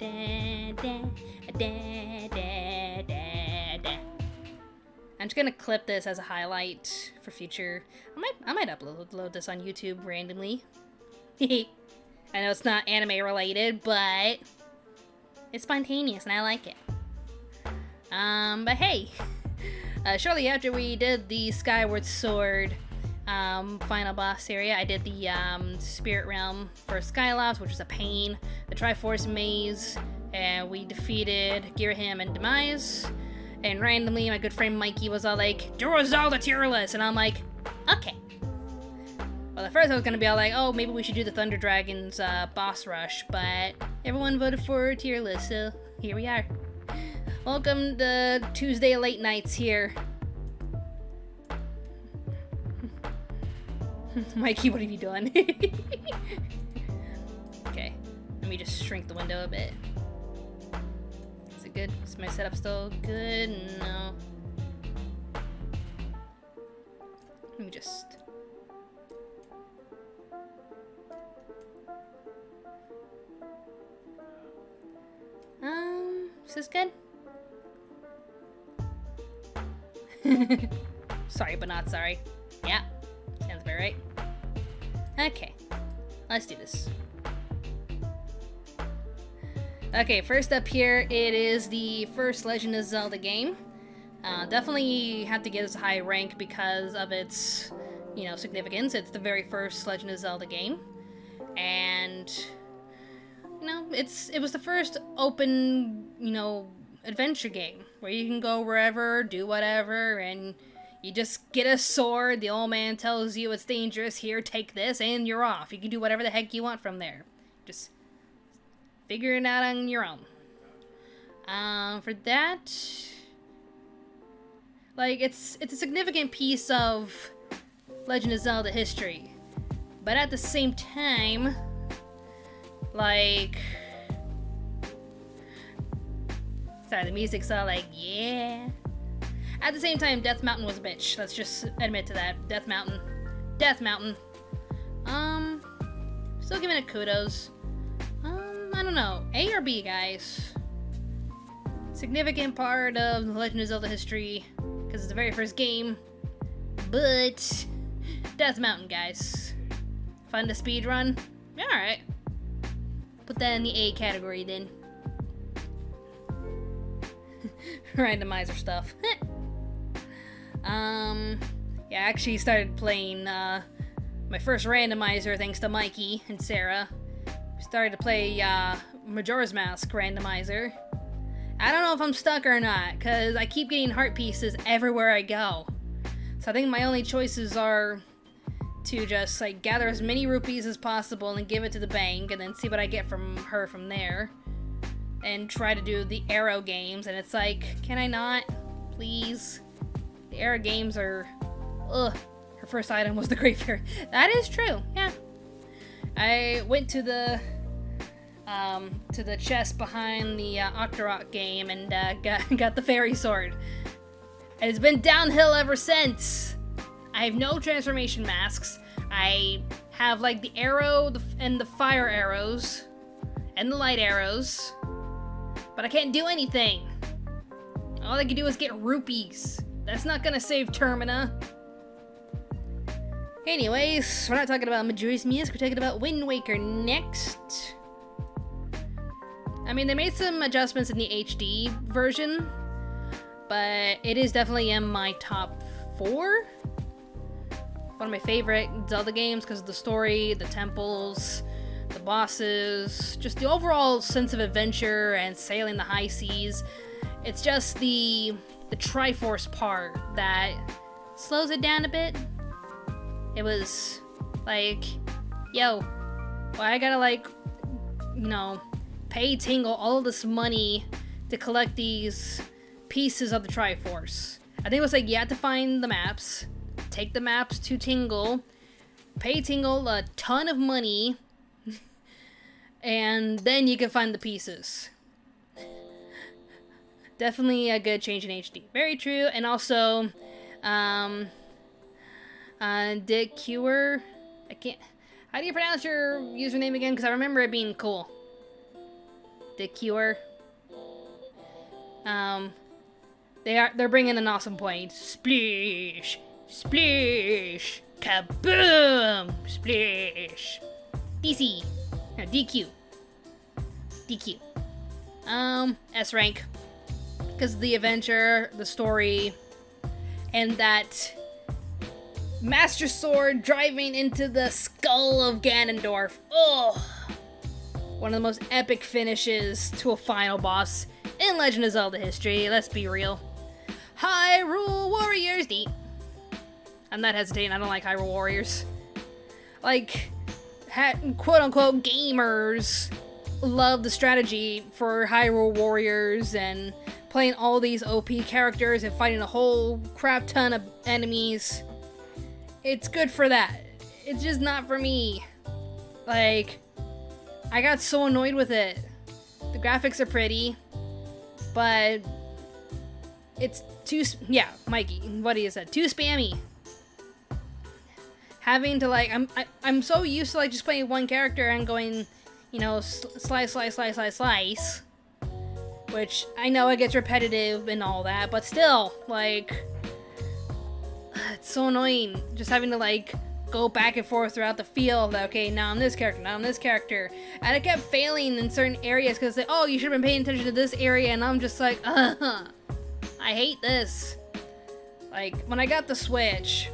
I'm just gonna clip this as a highlight for future. I might upload this on YouTube randomly. I know it's not anime related, but it's spontaneous and I like it. But hey, shortly after we did the Skyward Sword final boss area, I did the Spirit Realm for Skylops, which was a pain, the Triforce Maze, and we defeated Girahim and Demise. And randomly, my good friend Mikey was all like, "Do a Zelda tier list," and I'm like, okay. Well, at first I was gonna be all like, oh, maybe we should do the Thunder Dragon's boss rush, but everyone voted for a tier list, so here we are. Welcome to Tuesday late nights here. Mikey, what are you doing? Okay, let me just shrink the window a bit. Is it good? Is my setup still good? No. Let me just... is this good? Sorry, but not sorry. Yeah, sounds about right. Okay, let's do this. Okay, first up here, it is the first Legend of Zelda game. Definitely have to give this a high rank because of its, you know, significance. It's the very first Legend of Zelda game. And, you know, it was the first open, you know, adventure game where you can go wherever, do whatever, and you just get a sword, the old man tells you it's dangerous, here, take this, and you're off. You can do whatever the heck you want from there. Just figure it out on your own. For that, like, it's a significant piece of Legend of Zelda history, but at the same time, like, sorry, the music's all like, yeah. At the same time, Death Mountain was a bitch. Let's just admit to that. Death Mountain. Death Mountain. Still giving it kudos. I don't know. A or B, guys? Significant part of the Legend of Zelda history, because it's the very first game. But, Death Mountain, guys. Fun to speedrun? Alright. Put that in the A category, then. Randomizer stuff. Yeah, I actually started playing my first randomizer thanks to Mikey and Sarah. We started to play Majora's Mask randomizer. I don't know if I'm stuck or not, because I keep getting heart pieces everywhere I go. So I think my only choices are to just like gather as many rupees as possible and give it to the bank, and then see what I get from her from there. And try to do the arrow games, and it's like, can I not? Please? The arrow games are... ugh. Her first item was the Great Fairy. That is true, yeah. I went to the chest behind the Octorok game and got the fairy sword. And it's been downhill ever since. I have no transformation masks. I have like the arrow and the fire arrows and the light arrows. But I can't do anything. All I can do is get rupees. That's not gonna save Termina. Anyways, we're not talking about Majora's Mask, we're talking about Wind Waker next. I mean, they made some adjustments in the HD version, but it is definitely in my top 4. One of my favorite Zelda games because of the story, the temples, the bosses, just the overall sense of adventure and sailing the high seas. It's just the Triforce part that slows it down a bit. It was like, yo, well, I gotta like, you know, pay Tingle all of this money to collect these pieces of the Triforce. I think it was like you had to find the maps, take the maps to Tingle, pay Tingle a ton of money, and then you can find the pieces. Definitely a good change in HD. Very true. And also, Dick Cure. I can't... How do you pronounce your username again? Because I remember it being cool. The Cure. They're bringing an awesome point. Splish, splish, kaboom, splish. DC, no, DQ, DQ. S rank, because the adventure, the story, and that Master Sword driving into the skull of Ganondorf. Oh, one of the most epic finishes to a final boss in Legend of Zelda history. Let's be real. Hyrule Warriors D. I'm not hesitating. I don't like Hyrule Warriors. Like, quote-unquote gamers love the strategy for Hyrule Warriors and playing all these OP characters and fighting a whole crap ton of enemies. It's good for that. It's just not for me. Like, I got so annoyed with it. The graphics are pretty, but it's too, yeah, Mikey, what do you say? Too spammy. Having to, like, I'm so used to, like, just playing one character and going, you know, slice, slice, slice, slice, slice. Which, I know it gets repetitive and all that, but still, like, it's so annoying. Just having to, like, go back and forth throughout the field. Okay, now I'm this character, now I'm this character. And I kept failing in certain areas because, like, oh, you should have been paying attention to this area, and I'm just like, I hate this. Like, when I got the Switch,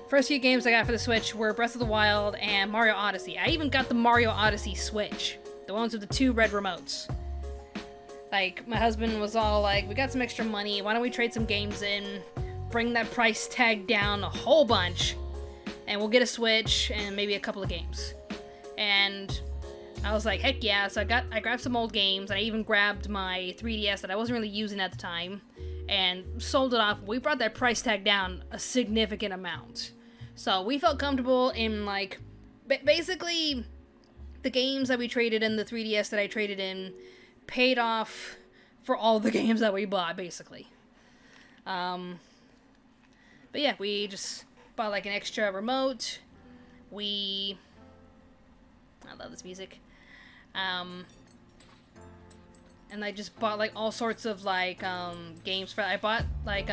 first few games I got for the Switch were Breath of the Wild and Mario Odyssey. I even got the Mario Odyssey Switch, the ones with the 2 red remotes. Like, my husband was all like, we got some extra money, why don't we trade some games in, bring that price tag down a whole bunch, and we'll get a Switch and maybe a couple of games. And I was like, heck yeah, so I grabbed some old games, and I even grabbed my 3DS that I wasn't really using at the time, and sold it off. We brought that price tag down a significant amount. So we felt comfortable in, like, basically, the games that we traded in, the 3DS that I traded in, paid off for all the games that we bought, basically. But yeah, we just bought, like, an extra remote. I love this music. And I just bought, like, all sorts of, like, games for, I bought, like,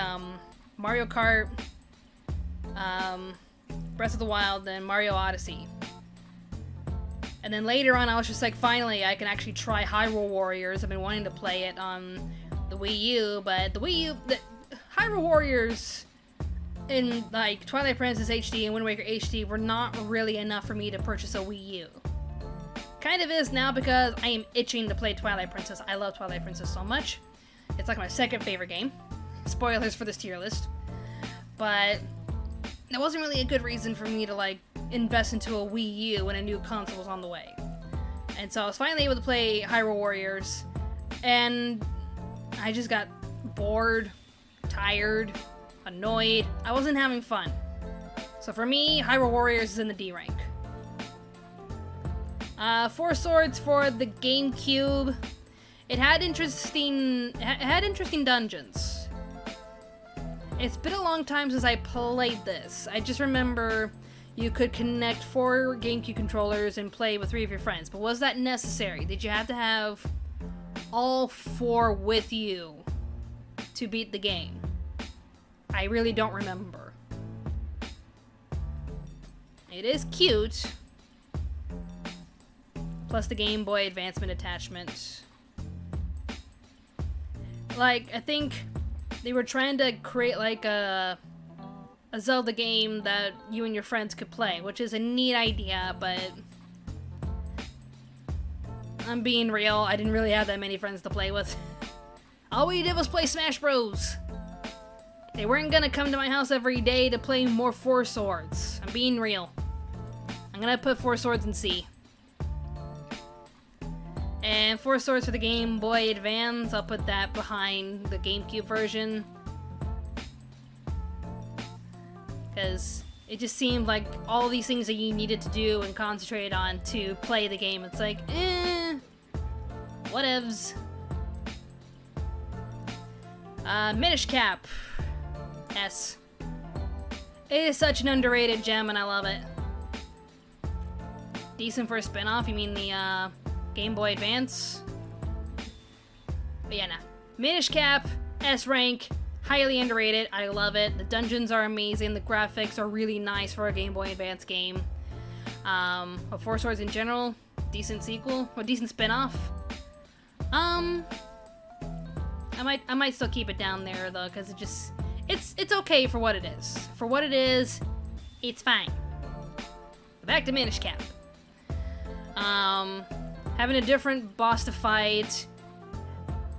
Mario Kart, Breath of the Wild, and Mario Odyssey. And then later on, I was just like, finally, I can actually try Hyrule Warriors. I've been wanting to play it on the Wii U, but the Hyrule Warriors in, like, Twilight Princess HD and Wind Waker HD were not really enough for me to purchase a Wii U. Kind of is now because I am itching to play Twilight Princess. I love Twilight Princess so much. It's like my second favorite game. Spoilers for this tier list. But there wasn't really a good reason for me to, like, invest into a Wii U when a new console was on the way. And so I was finally able to play Hyrule Warriors, and I just got bored, tired, annoyed. I wasn't having fun. So for me, Hyrule Warriors is in the D rank. 4 Swords for the GameCube. It had interesting dungeons. It's been a long time since I played this. I just remember you could connect 4 GameCube controllers and play with 3 of your friends. But was that necessary? Did you have to have all 4 with you to beat the game? I really don't remember. It is cute. Plus the Game Boy Advancement attachment. Like, I think they were trying to create, like, a Zelda game that you and your friends could play, which is a neat idea, but I'm being real, I didn't really have that many friends to play with. All we did was play Smash Bros. They weren't gonna come to my house every day to play more 4 Swords. I'm being real. I'm gonna put 4 Swords in C. And 4 Swords for the Game Boy Advance, I'll put that behind the GameCube version. Because it just seemed like all these things that you needed to do and concentrate on to play the game. It's like, whatevs. Minish Cap. S. It is such an underrated gem and I love it. Decent for a spin-off, you mean the, Game Boy Advance? But yeah, nah. Minish Cap, S rank, highly underrated. I love it. The dungeons are amazing. The graphics are really nice for a Game Boy Advance game. But Four Swords in general, decent sequel, or decent spin-off. I might still keep it down there though, because it's okay for what it is. For what it is, it's fine. Back to Minish Cap. Having a different boss to fight,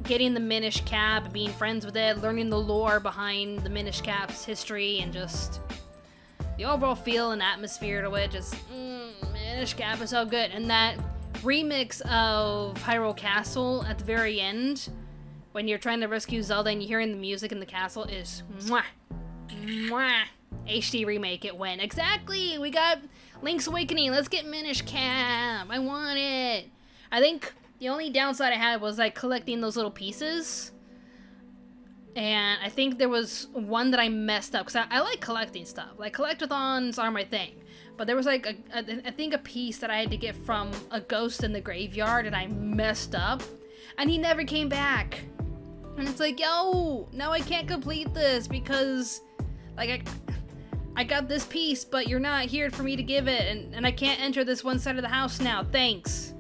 getting the Minish Cap, being friends with it, learning the lore behind the Minish Cap's history, and just the overall feel and atmosphere to it. Just Minish Cap is so good. And that remix of Hyrule Castle at the very end, when you're trying to rescue Zelda and you're hearing the music in the castle, is mwah, mwah. HD remake it went. Exactly! We got Link's Awakening. Let's get Minish Cap. I want it. I think the only downside I had was like collecting those little pieces. And I think there was one that I messed up, because I like collecting stuff. Like, collectathons are my thing. But there was like, I think a piece that I had to get from a ghost in the graveyard, and I messed up. And he never came back. And it's like, yo, now I can't complete this because, like, I got this piece, but you're not here for me to give it, and I can't enter this one side of the house now. Thanks.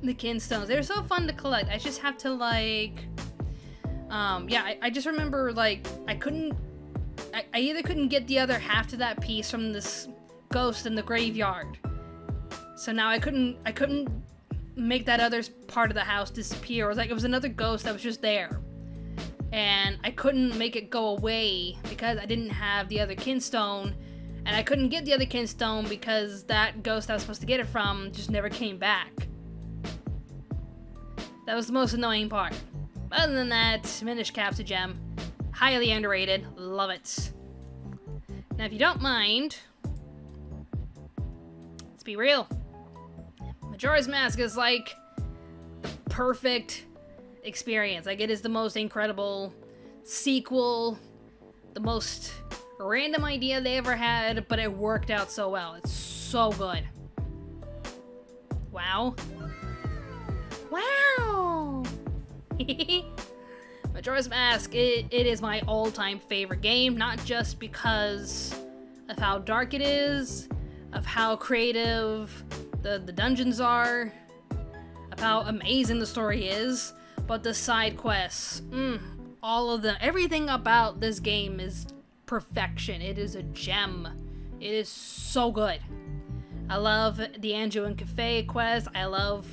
The kinstones. They're so fun to collect. I just have to, like, yeah, I just remember, like, I either couldn't get the other half to that piece from this ghost in the graveyard. So now I couldn't make that other part of the house disappear. It was like it was another ghost that was just there. And I couldn't make it go away because I didn't have the other kinstone. And I couldn't get the other kinstone because that ghost I was supposed to get it from just never came back. That was the most annoying part. Other than that, Minish Cap's a gem. Highly underrated. Love it. Now, if you don't mind, let's be real. Majora's Mask is like the perfect experience. Like, it is the most incredible sequel, the most random idea they ever had, but it worked out so well. It's so good. Wow. Wow! Majora's Mask, it is my all-time favorite game, not just because of how dark it is, of how creative the dungeons are, of how amazing the story is, but the side quests, all of them, everything about this game is perfection. It is a gem. It is so good. I love the Anju and Cafe quest. I love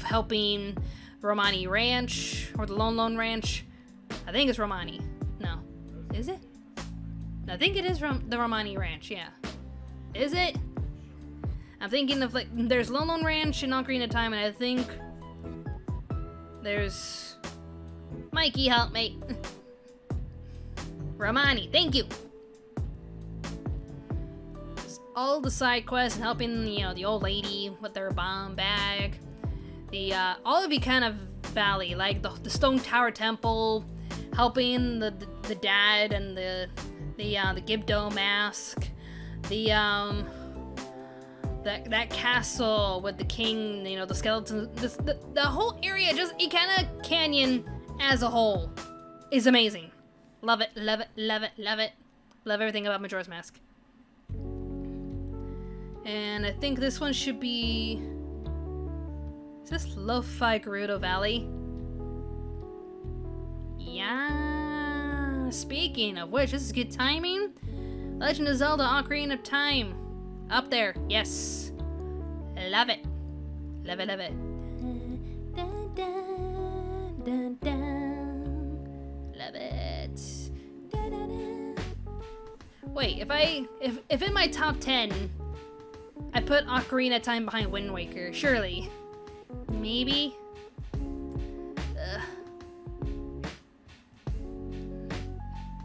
helping Romani Ranch, or the Lone Ranch. I think it's Romani. No. Is it? I think it is the Romani Ranch, yeah. Is it? I'm thinking of, like, there's Lone Ranch in Ocarina of Time, and I think there's... Mikey, help me. Romani, thank you. All the side quests and helping, you know, the old lady with their bomb bag. The, all of Ikana Valley, like the Stone Tower Temple, helping the dad and the Gibdo mask. That castle with the king, you know, the skeleton, the whole area, just Ikana Canyon as a whole is amazing. Love it, love it, love it, love it. Love everything about Majora's Mask. And I think this one should be... Is this Lo-Fi Gerudo Valley? Yeah. Speaking of which, this is good timing. Legend of Zelda Ocarina of Time. Up there. Yes. Love it. Love it, love it. Dun, dun, dun, dun. Love it. Dun, dun, dun. Wait, if in my top 10 I put Ocarina of Time behind Wind Waker, surely. Maybe?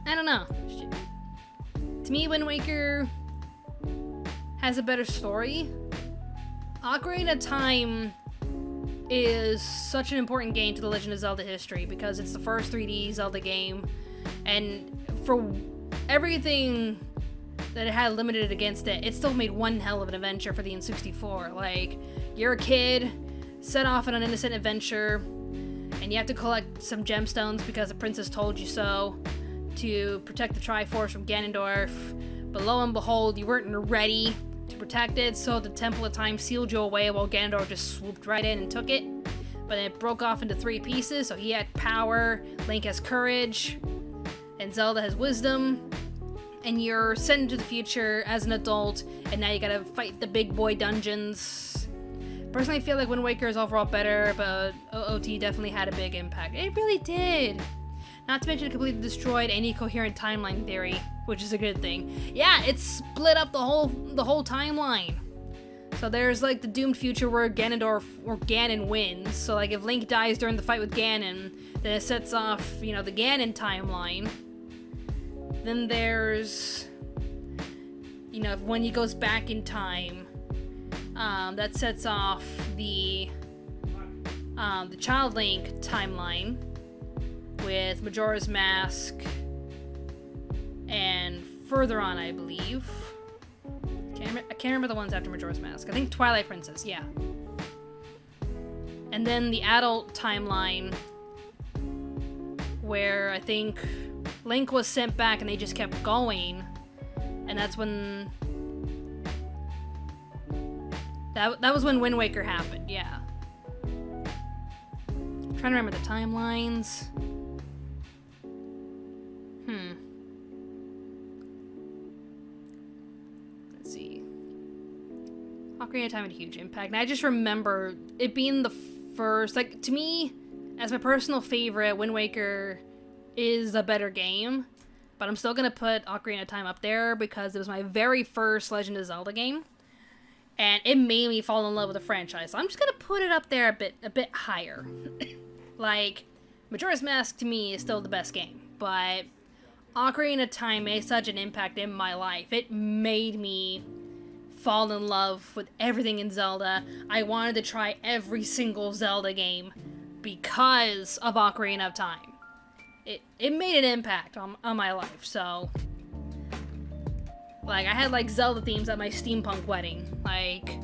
I don't know. To me, Wind Waker has a better story. Ocarina of Time is such an important game to the Legend of Zelda history because it's the first 3D Zelda game, and for everything that it had limited against it, it still made one hell of an adventure for the N64. Like, you're a kid, set off on an innocent adventure, and you have to collect some gemstones because the princess told you so to protect the Triforce from Ganondorf. But lo and behold, you weren't ready to protect it, so the Temple of Time sealed you away while Ganondorf just swooped right in and took it. But it broke off into 3 pieces, so he had power, Link has courage, and Zelda has wisdom. And you're sent into the future as an adult, and now you gotta fight the big boy dungeons. Personally, I feel like Wind Waker is overall better, but OOT definitely had a big impact. It really did! Not to mention it completely destroyed any coherent timeline theory, which is a good thing. Yeah, it split up the whole timeline. So there's like the doomed future where Ganondorf or Ganon wins. So like if Link dies during the fight with Ganon, then it sets off, you know, the Ganon timeline. Then there's, you know, when he goes back in time, that sets off the Child Link timeline with Majora's Mask and further on, I believe. I can't remember the ones after Majora's Mask. I think Twilight Princess, yeah. And then the adult timeline, where I think Link was sent back and they just kept going. And that's when... That was when Wind Waker happened, yeah. I'm trying to remember the timelines. Let's see. Ocarina of Time had a huge impact. And I just remember it being the first... Like, to me, as my personal favorite, Wind Waker is a better game. But I'm still going to put Ocarina of Time up there because it was my very first Legend of Zelda game. And it made me fall in love with the franchise. So I'm just going to put it up there a bit higher. Like, Majora's Mask to me is still the best game. But Ocarina of Time made such an impact in my life. It made me fall in love with everything in Zelda. I wanted to try every single Zelda game because of Ocarina of Time. It made an impact on my life, so... Like, I had, like, Zelda themes at my steampunk wedding. Like,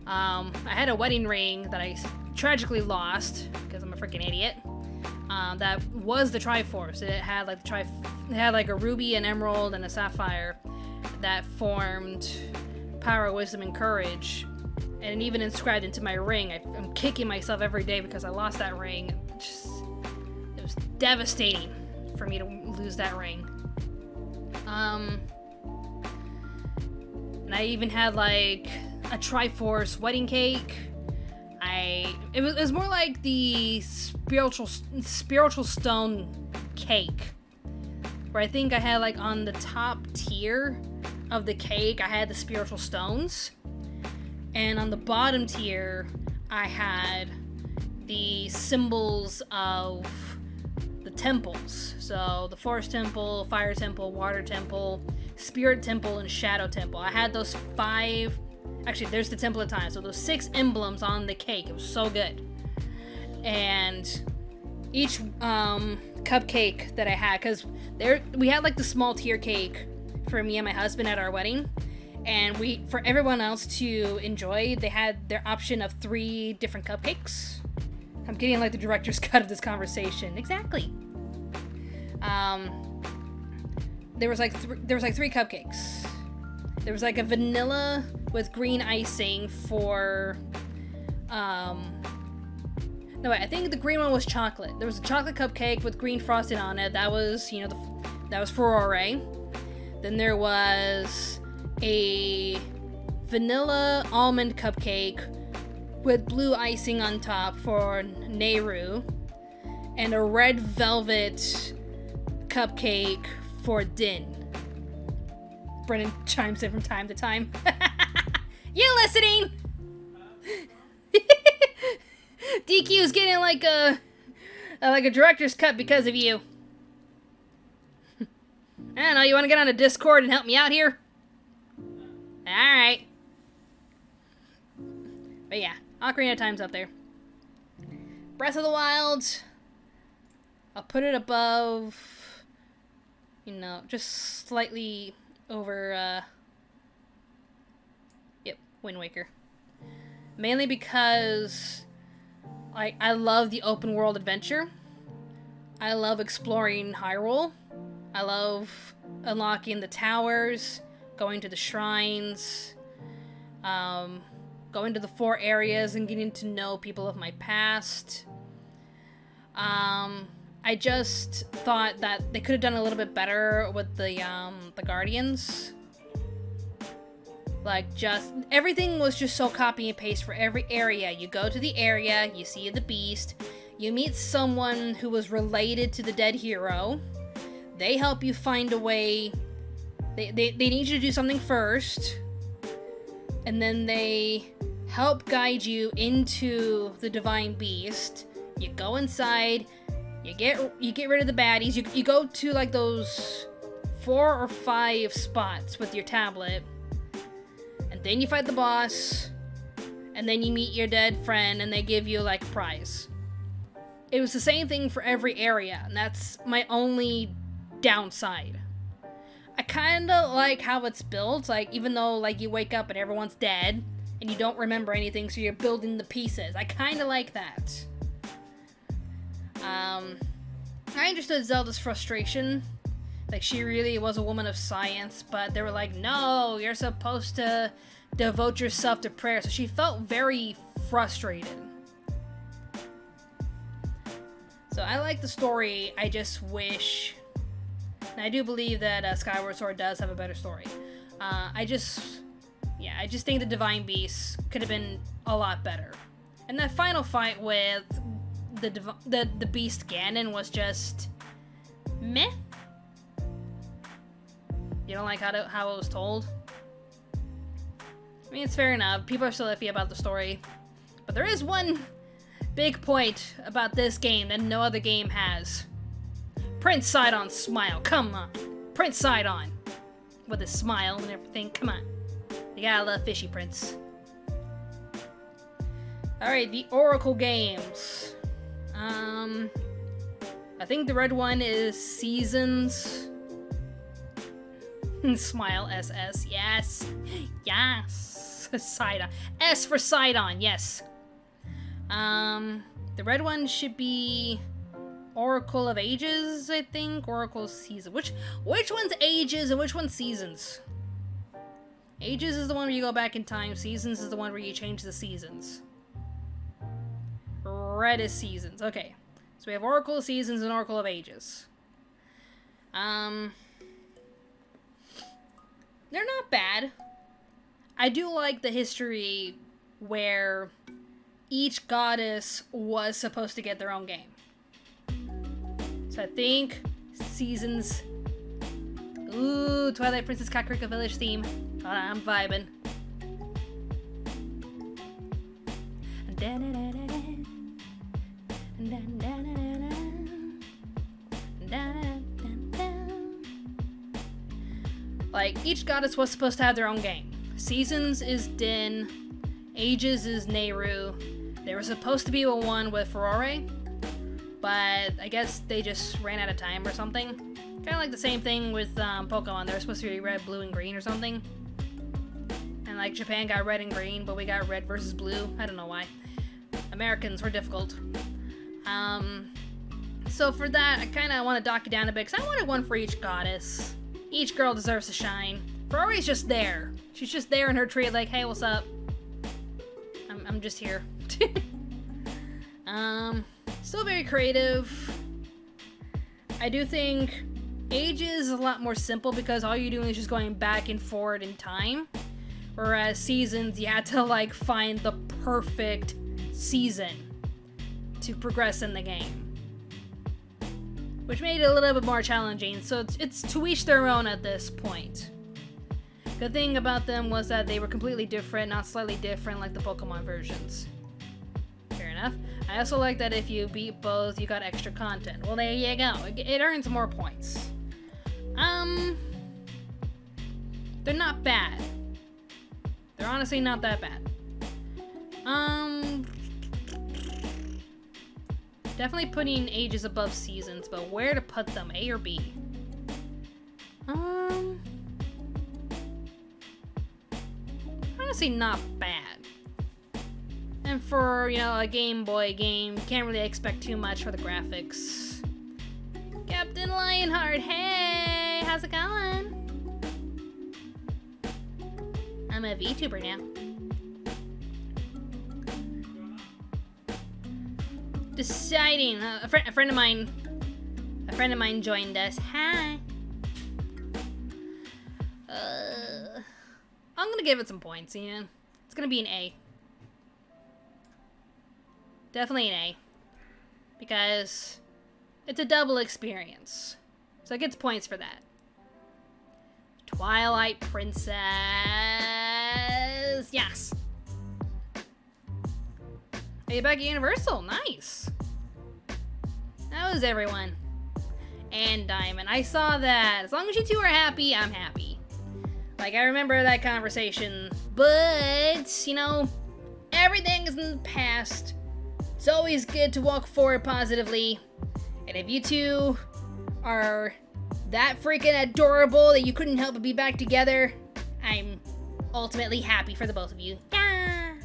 I had a wedding ring that I tragically lost, because I'm a freaking idiot. That was the Triforce. It had, like, it had, like, a ruby, an emerald, and a sapphire that formed power, wisdom, and courage. And it even inscribed into my ring. I'm kicking myself every day because I lost that ring. It was devastating for me to lose that ring. And I even had, like, a Triforce wedding cake. It was more like the spiritual stone cake. Where I think I had, like, on the top tier of the cake, I had the spiritual stones. And on the bottom tier, I had the symbols of the temples. So, the Forest Temple, Fire Temple, Water Temple, Spirit Temple, and Shadow Temple. I had those 5... Actually, there's the Temple of Time. So those 6 emblems on the cake. It was so good. And each cupcake that I had, because we had like the small tier cake for me and my husband at our wedding. And for everyone else to enjoy, they had their option of 3 different cupcakes. I'm getting like the director's cut of this conversation. Exactly. There was like 3 cupcakes. There was like a vanilla with green icing for, no wait, I think the green one was chocolate. There was a chocolate cupcake with green frosting on it. That was, you know, that was for Ore. Then there was a vanilla almond cupcake with blue icing on top for Nehru. And a red velvet cupcake for Din. Brennan chimes in from time to time. You listening? DQ's getting like a director's cut because of you. I don't know, you want to get on a Discord and help me out here? Alright. But yeah, Ocarina of Time's up there. Breath of the Wild, I'll put it above, you know, just slightly over, yep, Wind Waker. Mainly because I love the open world adventure. I love exploring Hyrule. I love unlocking the towers, going to the shrines, going to the 4 areas and getting to know people of my past. I just thought that they could have done a little bit better with the Guardians. Like, just, everything was just so copy and paste for every area. You go to the area, you see the beast, you meet someone who was related to the dead hero. They help you find a way. They need you to do something first. And then they help guide you into the divine beast. You go inside, you get rid of the baddies. You go to like those 4 or 5 spots with your tablet. And then you fight the boss. And then you meet your dead friend and they give you like a prize. It was the same thing for every area, and that's my only downside. I kinda like how it's built, like, even though, like, you wake up and everyone's dead, and you don't remember anything, so you're building the pieces. I kinda like that. I understood Zelda's frustration. Like, she really was a woman of science, but they were like, no, you're supposed to devote yourself to prayer, so she felt very frustrated. So I like the story, I just wish... And I do believe that Skyward Sword does have a better story. I just think the Divine Beast could have been a lot better. And that final fight with the Beast Ganon was just... meh? You don't like how it was told? I mean, it's fair enough. People are still iffy about the story. But there is one big point about this game that no other game has. Prince Sidon's smile, come on. Prince Sidon. With his smile and everything, come on. You gotta love Fishy Prince. Alright, the Oracle games. I think the red one is Seasons. Smile SS, yes. Yes. Sidon. S for Sidon, yes. The red one should be Oracle of Ages, I think. Oracle Season. Which one's Ages and which one's Seasons? Ages is the one where you go back in time. Seasons is the one where you change the seasons. Red is Seasons. Okay. So we have Oracle of Seasons and Oracle of Ages. They're not bad. I do like the history where each goddess was supposed to get their own game. So I think Seasons... Ooh, Twilight Princess Kakariko Village theme. Hold on, I'm vibing. Like, each goddess was supposed to have their own game. Seasons is Din, Ages is Nehru. They were supposed to be a one with Furore, but I guess they just ran out of time or something. Kind of like the same thing with Pokemon. They were supposed to be red, blue, and green or something. And like Japan got red and green, but we got red versus blue. I don't know why. Americans were difficult. So for that, I kind of want to dock it down a bit, because I wanted one for each goddess. Each girl deserves to shine. Furore's just there. She's just there in her tree like, hey, what's up? I'm just here. Still very creative. I do think Ages is a lot more simple because all you're doing is just going back and forward in time. Whereas Seasons, you had to like find the perfect season to progress in the game. Which made it a little bit more challenging, so it's to each their own at this point. Good thing about them was that they were completely different, not slightly different like the Pokemon versions. Fair enough. I also like that if you beat both, you got extra content. Well, there you go. It earns more points. They're not bad. They're honestly not that bad. Definitely putting Ages above Seasons, but where to put them? A or B? Honestly, not bad. And for, you know, a Game Boy game, you can't really expect too much for the graphics. Captain Lionheart, hey! How's it going? I'm a VTuber now. Deciding, a friend of mine joined us. Hi. I'm gonna give it some points, you know. It's gonna be an A. Definitely an A. Because it's a double experience. So it gets points for that. Twilight Princess. Yes. Are you back at Universal? Nice. That was everyone. And Diamond. I saw that. As long as you two are happy, I'm happy. Like, I remember that conversation. But, you know, everything is in the past. It's always good to walk forward positively. And if you two are that freaking adorable that you couldn't help but be back together, I'm ultimately happy for the both of you. Yeah.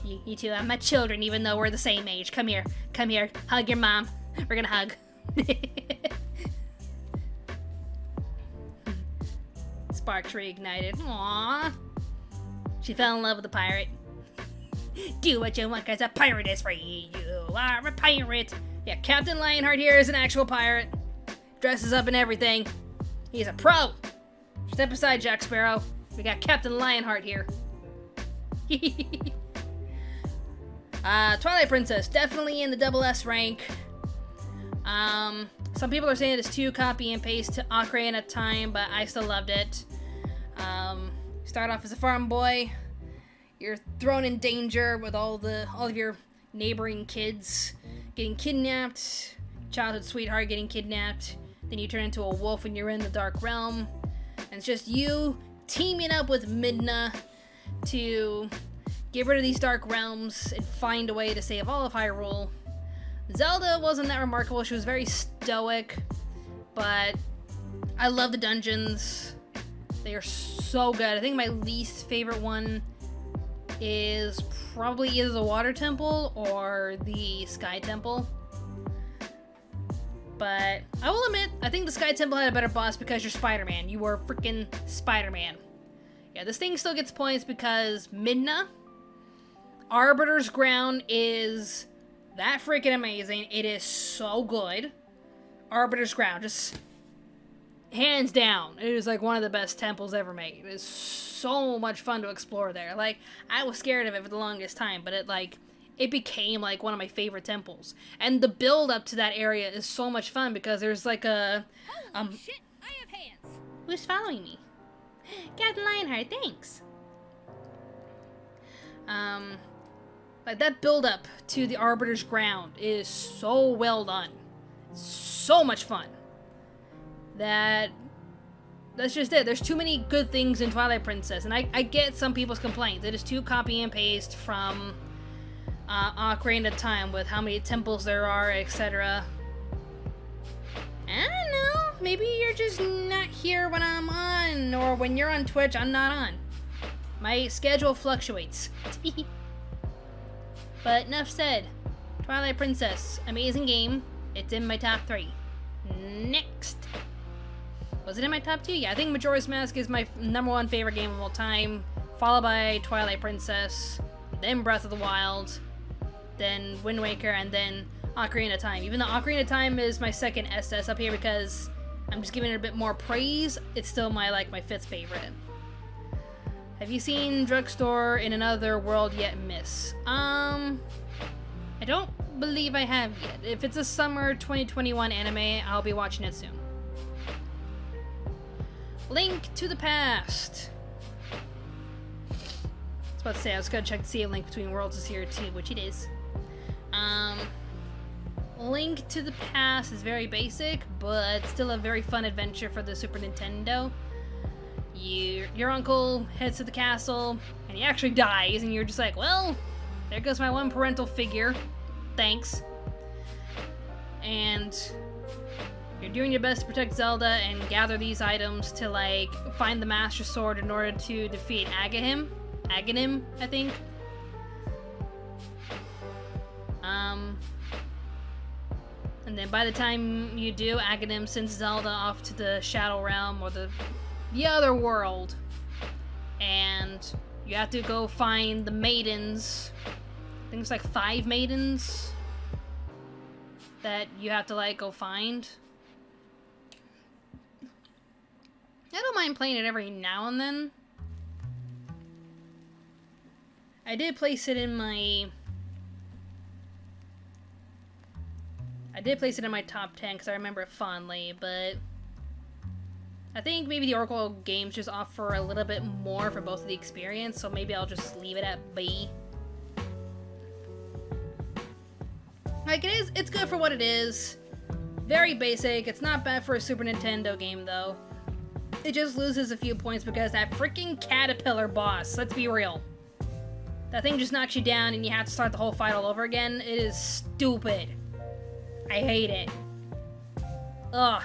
You two are my children, even though we're the same age. Come here. Come here. Hug your mom. We're gonna hug. Sparks reignited. Aww. She fell in love with the pirate. Do what you want, cause a pirate is free. You are a pirate. Yeah, Captain Lionheart here is an actual pirate. Dresses up and everything. He's a pro. Step aside, Jack Sparrow. We got Captain Lionheart here. Twilight Princess, definitely in the double S rank. Some people are saying it's too copy and paste to Ocarina of Time, but I still loved it. Start off as a farm boy. You're thrown in danger with all of your neighboring kids getting kidnapped. Childhood sweetheart getting kidnapped. Then you turn into a wolf and you're in the Dark Realm. And it's just you teaming up with Midna to get rid of these Dark Realms and find a way to save all of Hyrule. Zelda wasn't that remarkable. She was very stoic, but I love the dungeons. They are so good. I think my least favorite one is probably either the Water Temple or the Sky Temple. But I will admit, I think the Sky Temple had a better boss because you're Spider-Man. You were freaking Spider-Man. Yeah, this thing still gets points because Midna, Arbiter's Ground is that freaking amazing. It is so good. Arbiter's Ground, just hands down, it is like one of the best temples ever made. It is so much fun to explore there. Like, I was scared of it for the longest time, but it became like one of my favorite temples. And the build up to that area is so much fun because there's like a Holy shit, I have hands. Who's following me? Captain Lionheart, thanks. Like that build up to the Arbiter's Ground is so well done. So much fun. That's just it. There's too many good things in Twilight Princess, and I get some people's complaints. It is too copy and paste from Ocarina of Time with how many temples there are, etc. I don't know. Maybe you're just not here when I'm on, or when you're on Twitch, I'm not on. My schedule fluctuates. But enough said. Twilight Princess, amazing game. It's in my top 3. Next. Was it in my top 2? Yeah, I think Majora's Mask is my #1 favorite game of all time, followed by Twilight Princess, then Breath of the Wild, then Wind Waker, and then Ocarina of Time. Even though Ocarina of Time is my second SS up here because I'm just giving it a bit more praise, it's still my 5th favorite. Have you seen Drugstore in Another World yet, miss? I don't believe I have yet. If it's a summer 2021 anime, I'll be watching it soon. Link to the Past. I was about to say, I was gonna check to see if Link Between Worlds is here too, which it is. Link to the Past is very basic, but still a very fun adventure for the Super Nintendo. Your uncle heads to the castle, and he actually dies, and you're just like, well, there goes my one parental figure. Thanks. And you're doing your best to protect Zelda and gather these items to, find the Master Sword in order to defeat Aghanim, I think. And then by the time you do, Aghanim sends Zelda off to the Shadow Realm or the other world. And you have to go find the maidens. I think it's like 5 maidens that you have to like go find. I don't mind playing it every now and then. I did place it in my... top 10 because I remember it fondly, but I think maybe the Oracle games just offer a little bit more for both of the experience, so maybe I'll just leave it at B. Like, it's good for what it is. Very basic. It's not bad for a Super Nintendo game, though. It just loses a few points because that freaking caterpillar boss, let's be real. That thing just knocks you down and you have to start the whole fight all over again. It is stupid. I hate it. Ugh.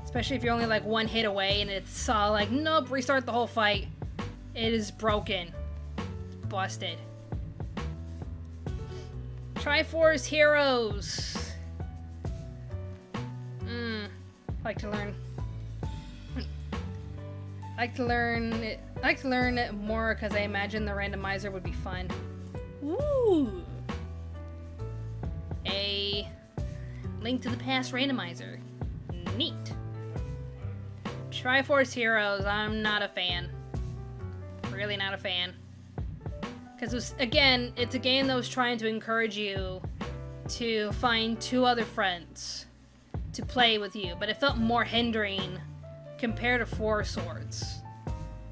Especially if you're only like 1 hit away and it's like, nope, restart the whole fight. It is broken. It's busted. Triforce Heroes. Like to learn. Like to learn it more because I imagine the randomizer would be fun. Ooh. A Link to the Past randomizer. Neat. Triforce Heroes, I'm not a fan. Really not a fan. Because, again, it's a game that was trying to encourage you to find 2 other friends to play with you, but it felt more hindering compared to 4 Swords.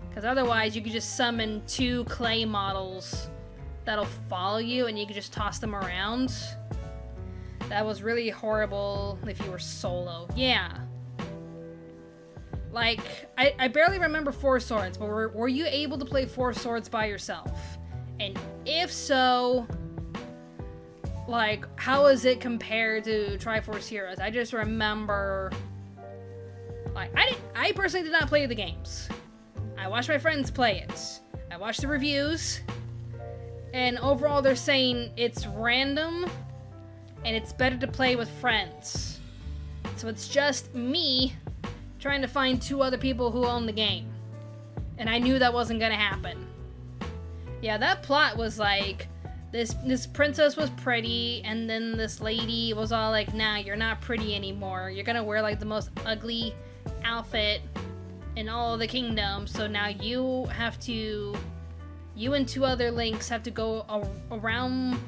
Because otherwise, you could just summon 2 clay models that'll follow you, and you could just toss them around. That was really horrible if you were solo. Yeah. Like, I barely remember 4 Swords, but were you able to play 4 Swords by yourself? And if so, like, how is it compared to Triforce Heroes? I just remember, like, I personally did not play the games. I watched my friends play it. I watched the reviews, and overall they're saying it's random, and it's better to play with friends. So it's just me trying to find 2 other people who own the game. And I knew that wasn't gonna happen. Yeah, that plot was like, this princess was pretty, and then this lady was all like, nah, you're not pretty anymore. You're gonna wear like the most ugly outfit in all of the kingdom, so now you and 2 other Links have to go around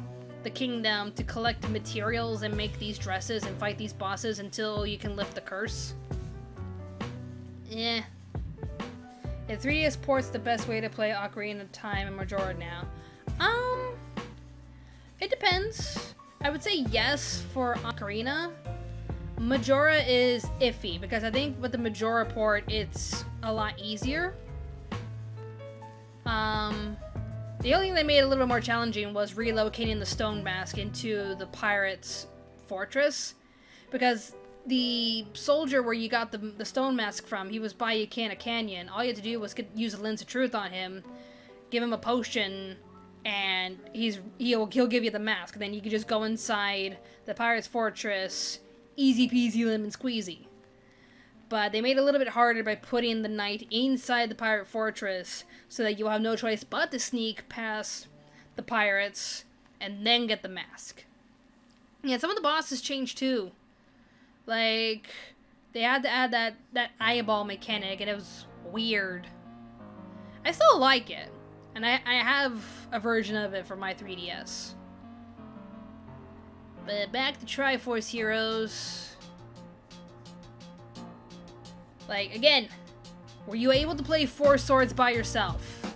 the kingdom to collect materials and make these dresses and fight these bosses until you can lift the curse. Eh. Yeah, 3DS port's the best way to play Ocarina of Time and Majora now. It depends. I would say yes for Ocarina. Majora is iffy, because I think with the Majora port, it's a lot easier. The only thing that made it a little bit more challenging was relocating the stone mask into the pirate's fortress, because the soldier where you got the stone mask from, he was by Yakana Canyon. All you had to do was use a Lens of Truth on him, give him a potion, and he'll give you the mask. And then you can just go inside the pirate's fortress, easy peasy lemon squeezy. But they made it a little bit harder by putting the knight inside the pirate fortress so that you'll have no choice but to sneak past the pirates and then get the mask. Yeah, some of the bosses changed too. Like, they had to add that eyeball mechanic, and it was weird. I still like it, and I have a version of it for my 3DS. But back to Triforce Heroes. Like, again, were you able to play 4 Swords by yourself?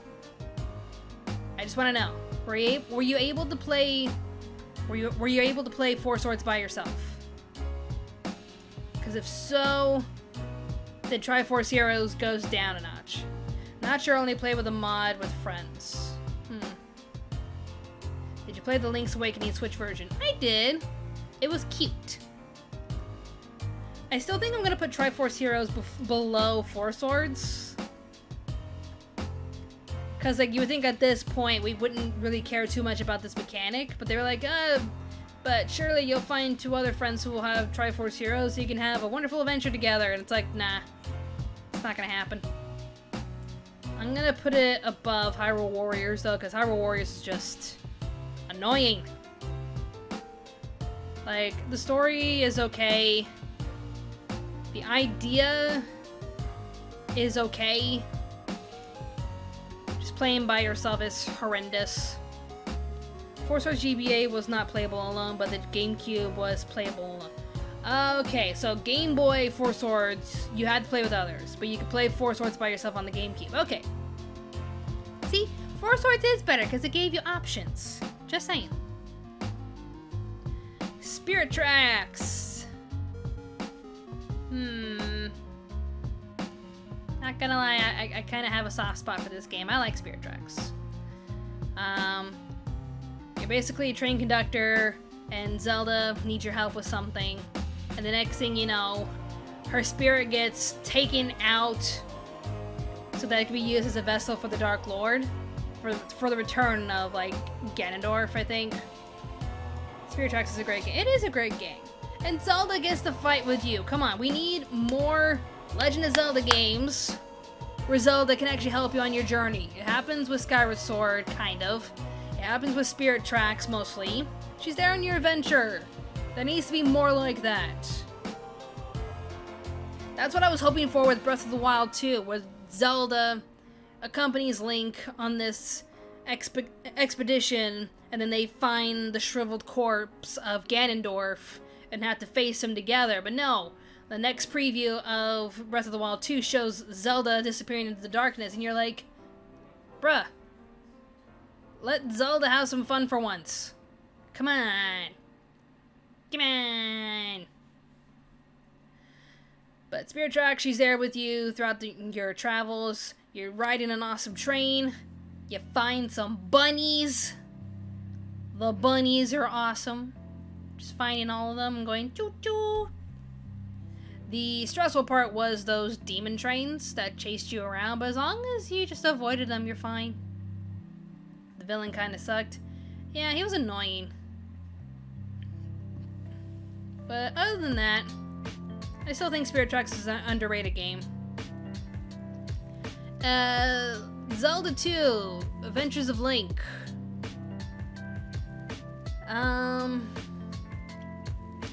I just want to know. Were you able to play 4 Swords by yourself? Because if so, then Triforce Heroes goes down a notch. Not sure, only play with a mod with friends. Did you play the Link's Awakening Switch version? I did. It was cute. I still think I'm going to put Triforce Heroes below 4 Swords. Because, like, you would think at this point we wouldn't really care too much about this mechanic, but they were like, But surely you'll find 2 other friends who will have Triforce Heroes so you can have a wonderful adventure together. And it's like, nah. It's not gonna happen. I'm gonna put it above Hyrule Warriors, though, because Hyrule Warriors is just annoying. Like, the story is okay. The idea is okay. Just playing by yourself is horrendous. Four Swords GBA was not playable alone, but the GameCube was playable alone. Okay, so Game Boy Four Swords, you had to play with others, but you could play Four Swords by yourself on the GameCube. Okay. See, Four Swords is better because it gave you options. Just saying. Spirit Tracks. Not gonna lie, I kind of have a soft spot for this game. I like Spirit Tracks. You're basically a train conductor, and Zelda needs your help with something. And the next thing you know, her spirit gets taken out so that it can be used as a vessel for the Dark Lord. For the return of, like, Ganondorf, I think. Spirit Tracks is a great game. It is a great game. And Zelda gets to fight with you. Come on, we need more Legend of Zelda games where Zelda can actually help you on your journey. It happens with Skyward Sword, kind of. It happens with Spirit Tracks, mostly. She's there on your adventure. There needs to be more like that. That's what I was hoping for with Breath of the Wild 2, where Zelda accompanies Link on this expedition, and then they find the shriveled corpse of Ganondorf and have to face him together. But no, the next preview of Breath of the Wild 2 shows Zelda disappearing into the darkness, and you're like, bruh, let Zelda have some fun for once. Come on. Come on. But Spirit Tracks, she's there with you throughout your travels. You're riding an awesome train. You find some bunnies. The bunnies are awesome. Just finding all of them and going choo-choo. The stressful part was those demon trains that chased you around, but as long as you just avoided them, you're fine. The villain kind of sucked. Yeah, he was annoying. But other than that, I still think Spirit Tracks is an underrated game. Zelda 2, Adventures of Link.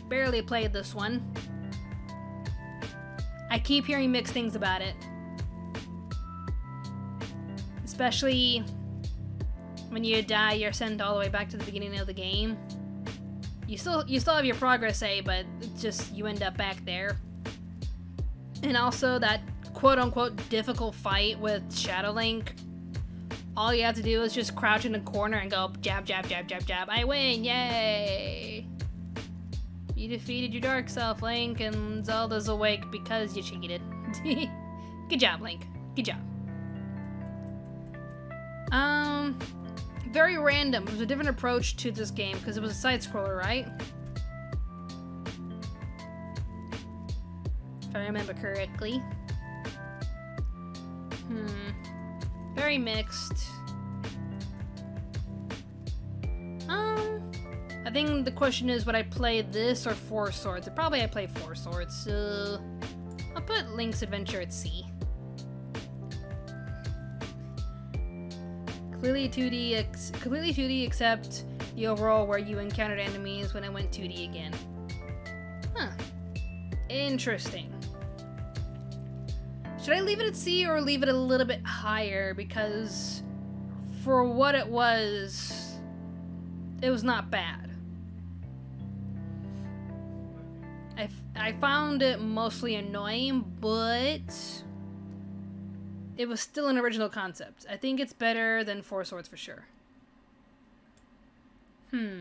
Barely played this one. I keep hearing mixed things about it. Especially when you die, you're sent all the way back to the beginning of the game. You still have your progress save, but it's just you end up back there. And also that quote-unquote difficult fight with Shadow Link. All you have to do is just crouch in a corner and go jab, jab, jab, jab, jab. I win, yay! You defeated your dark self, Link, and Zelda's awake because you cheated. Good job, Link. Good job. Very random. It was a different approach to this game because it was a side-scroller, right? If I remember correctly. Very mixed. I think the question is, would I play this or Four Swords? Probably I play Four Swords, so I'll put Link's Adventure at C. Completely 2D except the overall where you encountered enemies when it went 2D again. Huh. Interesting. Should I leave it at C or leave it a little bit higher? Because for what it was not bad. I found it mostly annoying, but it was still an original concept. I think it's better than Four Swords for sure. Alright,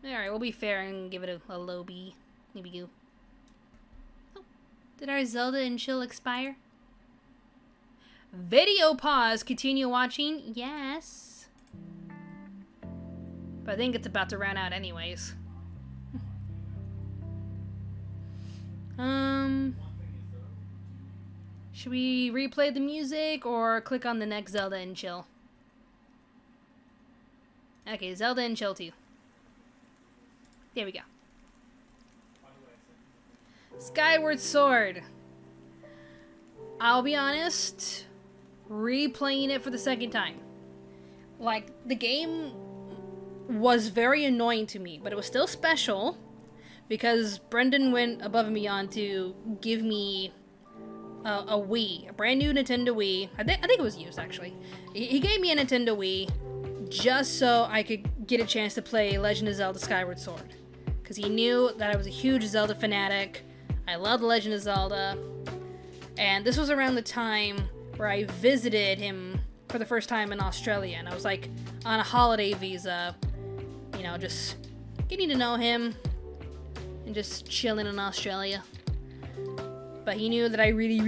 we'll be fair and give it a low B. Maybe go. Oh, did our Zelda and chill expire? Video pause. Continue watching. Yes. But I think it's about to run out anyways. Should we replay the music or click on the next Zelda and chill? Okay, Zelda and chill too. There we go. Skyward Sword. I'll be honest, replaying it for the second time. Like, the game was very annoying to me, but it was still special because Brendan went above and beyond to give me a Wii, a brand new Nintendo Wii. I think it was used, actually. He gave me a Nintendo Wii just so I could get a chance to play Legend of Zelda Skyward Sword. Because he knew that I was a huge Zelda fanatic. I love The Legend of Zelda. And this was around the time where I visited him for the first time in Australia. And I was like on a holiday visa, you know, just getting to know him and just chilling in Australia. But he knew that I really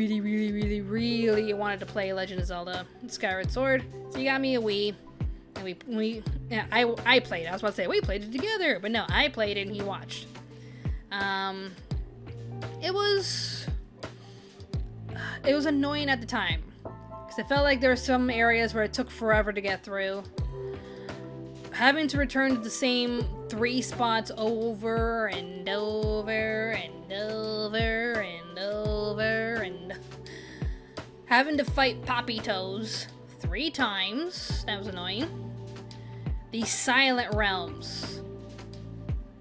wanted to play Legend of Zelda Skyward Sword. So he got me a Wii. And I played it. I was about to say, we played it together. But no, I played it and he watched. It was annoying at the time. Because I felt like there were some areas where it took forever to get through. Having to return to the same 3 spots over and over and over and over and having to fight Poppy Toes 3 times. That was annoying. These silent realms.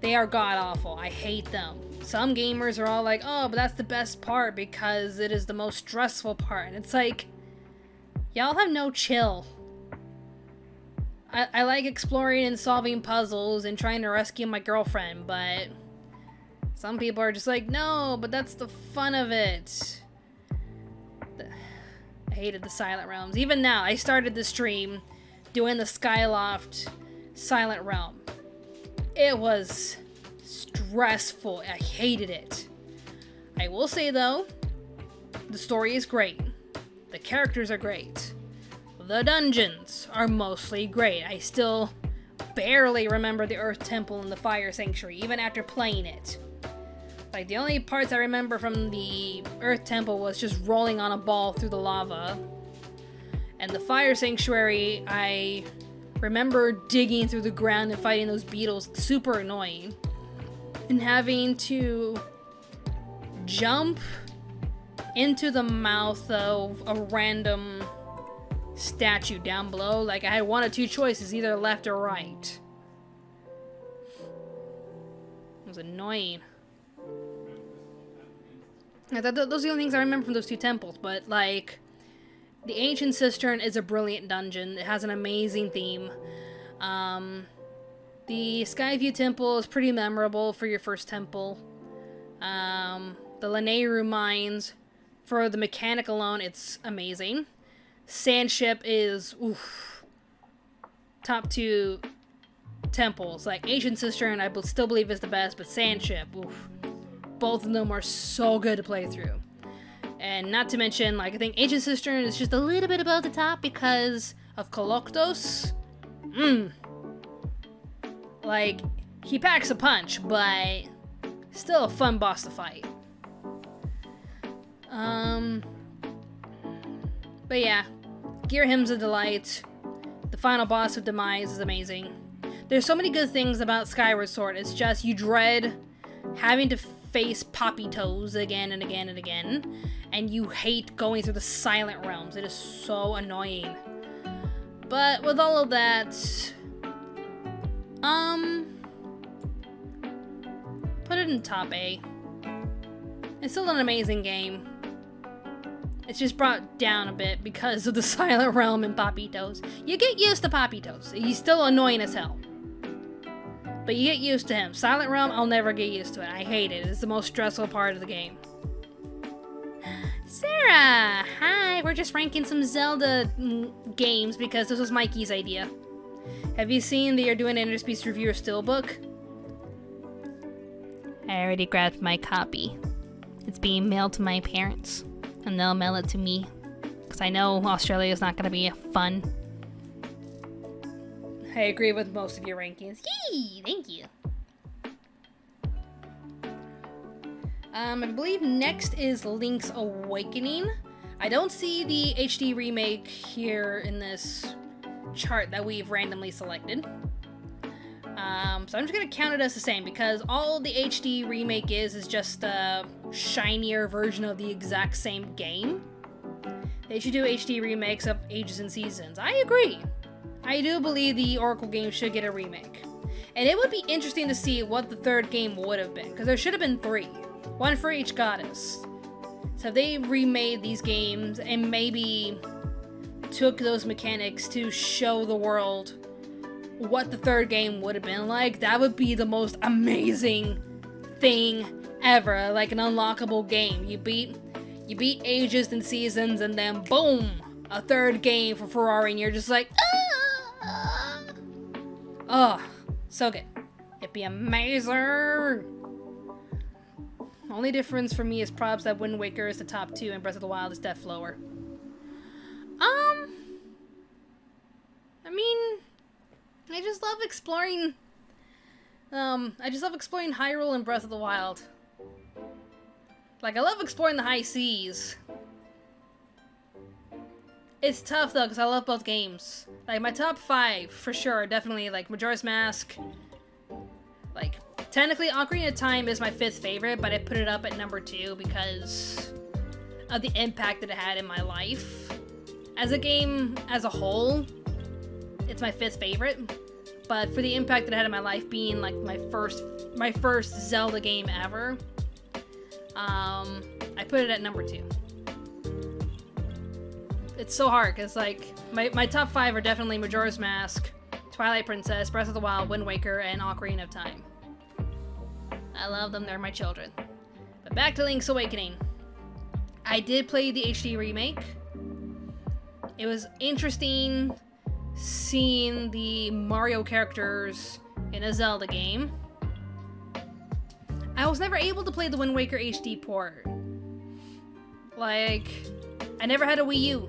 They are god-awful. I hate them. Some gamers are all like, oh, but that's the best part because it is the most stressful part. And it's like, y'all have no chill. I like exploring and solving puzzles and trying to rescue my girlfriend, but some people are just like, no, but that's the fun of it. I hated the Silent Realms. Even now, I started the stream doing the Skyloft Silent Realm. It was stressful. I hated it. I will say, though, the story is great. The characters are great. The dungeons are mostly great. I still barely remember the Earth Temple and the Fire Sanctuary, even after playing it. Like, the only parts I remember from the Earth Temple was just rolling on a ball through the lava. And the Fire Sanctuary, I remember digging through the ground and fighting those beetles. Super annoying. And having to jump into the mouth of a random statue down below. Like, I had 1 or 2 choices, either left or right. It was annoying. Those are the only things I remember from those 2 temples, but, like, the Ancient Cistern is a brilliant dungeon. It has an amazing theme. The Skyview Temple is pretty memorable for your first temple. The Lanayru Mines, for the mechanic alone, it's amazing. Sandship is, oof, top 2 temples. Like, Ancient Cistern, I still believe is the best, but Sandship, oof. Both of them are so good to play through. And not to mention, like, I think Ancient Cistern is just a little bit above the top because of Koloktos. Like, he packs a punch, but still a fun boss to fight. But yeah, Gear Hymn's a delight. The final boss of Demise is amazing. There's so many good things about Skyward Sword. It's just you dread having to face Poppy Toes again and again and again, and you hate going through the Silent Realms. It is so annoying. But with all of that, put it in top A. It's still an amazing game. It's just brought down a bit because of the Silent Realm and Poppy Toes. You get used to Poppy Toes. He's still annoying as hell. But you get used to him. Silent Realm, I'll never get used to it. I hate it. It's the most stressful part of the game. Sarah! Hi! We're just ranking some Zelda games because this was Mikey's idea. Have you seen that you're doing an interspecies review of Steelbook? I already grabbed my copy. It's being mailed to my parents. And they'll mail it to me. Because I know Australia is not going to be fun. I agree with most of your rankings. Yee! Thank you. I believe next is Link's Awakening. I don't see the HD remake here in this chart that we've randomly selected. So I'm just gonna count it as the same because all the HD remake is just a shinier version of the exact same game. They should do HD remakes of Ages and Seasons. I agree. I do believe the Oracle game should get a remake. And it would be interesting to see what the third game would have been, because there should have been 3. 1 for each goddess. So if they remade these games and maybe took those mechanics to show the world what the third game would have been like, that would be the most amazing thing ever. Like an unlockable game. You beat Ages and Seasons and then boom! A third game for Ferrari and you're just like, ah! Oh, so good. It'd be amazing! Only difference for me is props that Wind Waker is the top 2 and Breath of the Wild is Death Flower. I mean, I just love exploring, Hyrule and Breath of the Wild. Like, I love exploring the high seas. It's tough, though, because I love both games. Like, my top 5, for sure, definitely, like, Majora's Mask. Like, technically, Ocarina of Time is my 5th favorite, but I put it up at number 2 because of the impact that it had in my life. As a game, as a whole, it's my 5th favorite. But for the impact that it had in my life being, like, my first Zelda game ever, I put it at number 2. It's so hard, because, like, my top 5 are definitely Majora's Mask, Twilight Princess, Breath of the Wild, Wind Waker, and Ocarina of Time. I love them, they're my children. But back to Link's Awakening. I did play the HD remake. It was interesting seeing the Mario characters in a Zelda game. I was never able to play the Wind Waker HD port. Like, I never had a Wii U.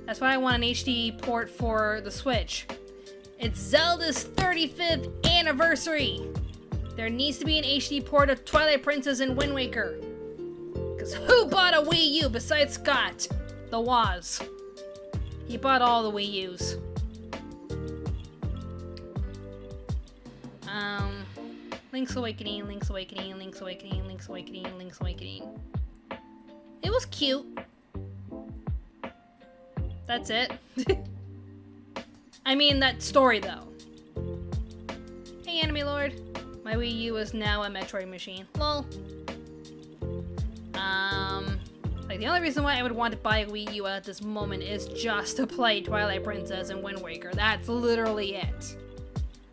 That's why I want an HD port for the Switch. It's Zelda's 35th anniversary! There needs to be an HD port of Twilight Princess and Wind Waker. Because who bought a Wii U besides Scott? The Woz. He bought all the Wii U's. Link's Awakening, Link's Awakening, Link's Awakening, Link's Awakening, Link's Awakening. It was cute. That's it. I mean, that story, though. Hey, Anime Lord. My Wii U is now a Metroid machine. Lol. Like, the only reason why I would want to buy a Wii U at this moment is just to play Twilight Princess and Wind Waker. That's literally it.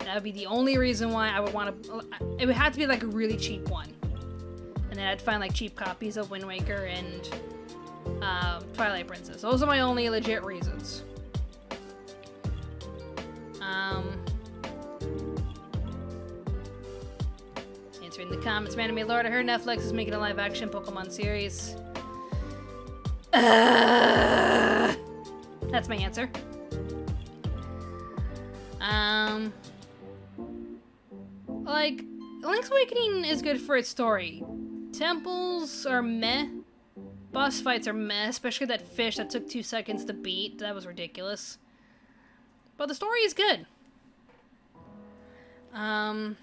That would be the only reason why I would want to... It would have to be, like, a really cheap one. And then I'd find, like, cheap copies of Wind Waker and Twilight Princess. Those are my only legit reasons. Answering the comments, Anime Lord, I heard Netflix is making a live-action Pokemon series. That's my answer. Like, Link's Awakening is good for its story. Temples are meh. Boss fights are meh, especially that fish that took 2 seconds to beat. That was ridiculous. But the story is good. The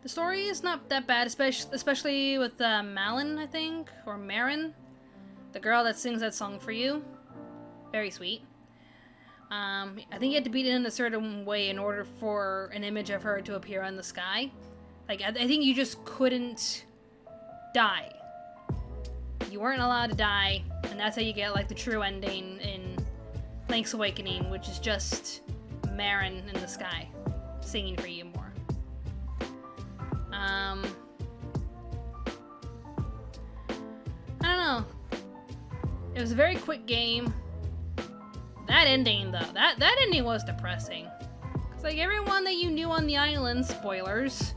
story is not that bad, especially with Malin, I think, or Marin, the girl that sings that song for you. Very sweet. I think you had to beat it in a certain way in order for an image of her to appear on the sky. Like, I think you just couldn't die. You weren't allowed to die, and that's how you get, like, the true ending in Link's Awakening, which is just Marin in the sky singing for you more. I don't know. It was a very quick game. That ending, though, that ending was depressing. It's like everyone that you knew on the island, spoilers,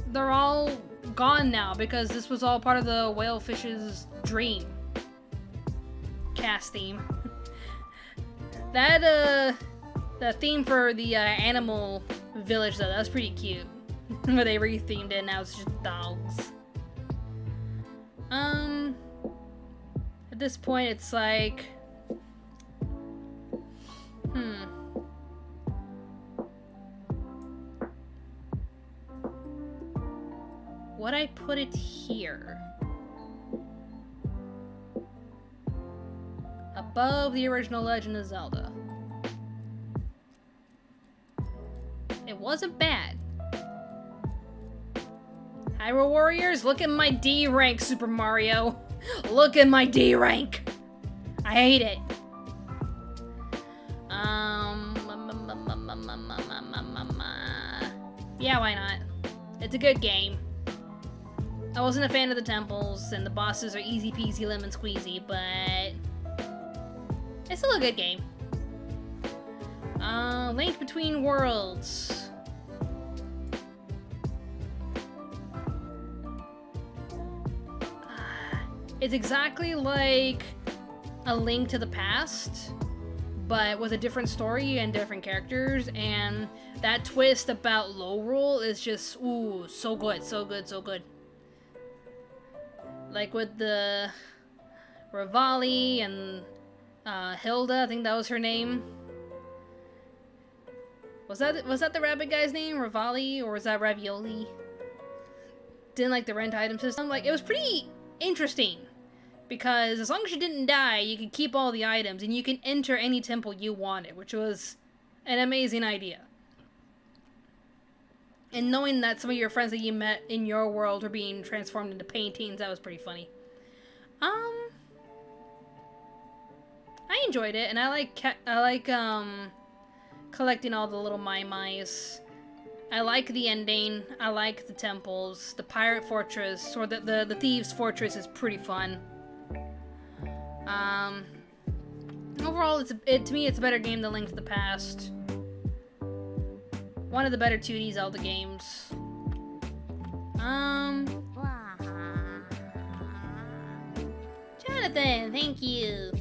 they're all gone now because this was all part of the Whalefish's dream. Cast theme. The theme for the animal village, though, that was pretty cute. Where they rethemed it, now it's just dogs. At this point, it's like... Would I put it here? Above the original Legend of Zelda. It wasn't bad. Hyrule Warriors, look at my D rank, Super Mario. Look at my D rank. I hate it. Yeah, why not? It's a good game. I wasn't a fan of the temples, and the bosses are easy peasy lemon squeezy, but it's still a good game. Link Between Worlds. It's exactly like A Link to the Past, but with a different story and different characters, and that twist about Lorule is just, ooh, so good, so good, so good. Like with the Rivali and Hilda, I think that was her name. Was that the rabbit guy's name, Rivali, or was that Ravioli? Didn't like the rent item system. Like, it was pretty interesting, because as long as you didn't die, you could keep all the items, and you can enter any temple you wanted, which was an amazing idea. And knowing that some of your friends that you met in your world were being transformed into paintings, that was pretty funny. I enjoyed it, and I like collecting all the little Mai-Mais. I like the ending. I like the temples. The pirate fortress, or the thieves' fortress, is pretty fun. Overall, to me, it's a better game than Link to the Past. One of the better 2D Zelda games. Jonathan, thank you.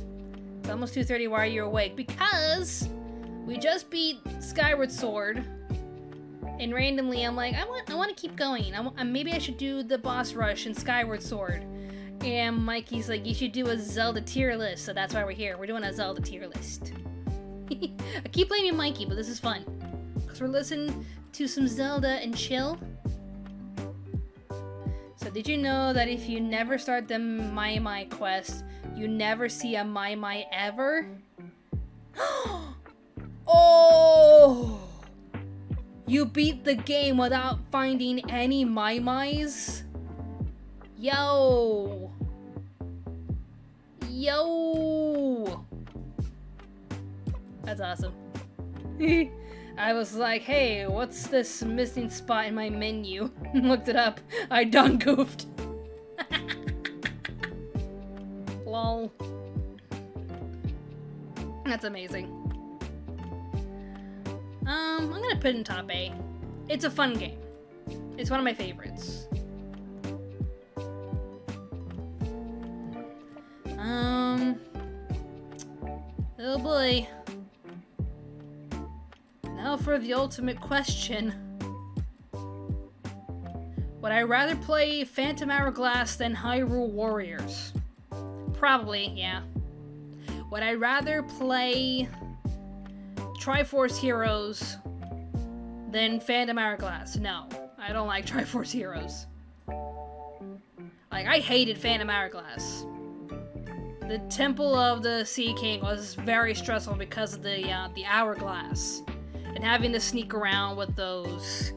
It's almost 2:30. Why are you awake? Because we just beat Skyward Sword, and randomly I'm like, I want to keep going. Maybe I should do the boss rush in Skyward Sword. And Mikey's like, you should do a Zelda tier list. So that's why we're here. We're doing a Zelda tier list. I keep blaming Mikey, but this is fun. Because we're listening to some Zelda and chill. So did you know that if you never start the Mai quest, you never see a Mai ever? Oh! You beat the game without finding any Mai-Mais? Yo! Yo! That's awesome. I was like, hey, what's this missing spot in my menu? Looked it up. I done goofed. Lol. That's amazing. I'm gonna put it in top A. It's a fun game. It's one of my favorites. Oh boy. Now for the ultimate question. Would I rather play Phantom Hourglass than Hyrule Warriors? Probably, yeah. Would I rather play Triforce Heroes than Phantom Hourglass? No, I don't like Triforce Heroes. Like, I hated Phantom Hourglass. The Temple of the Sea King was very stressful because of the hourglass and having to sneak around with those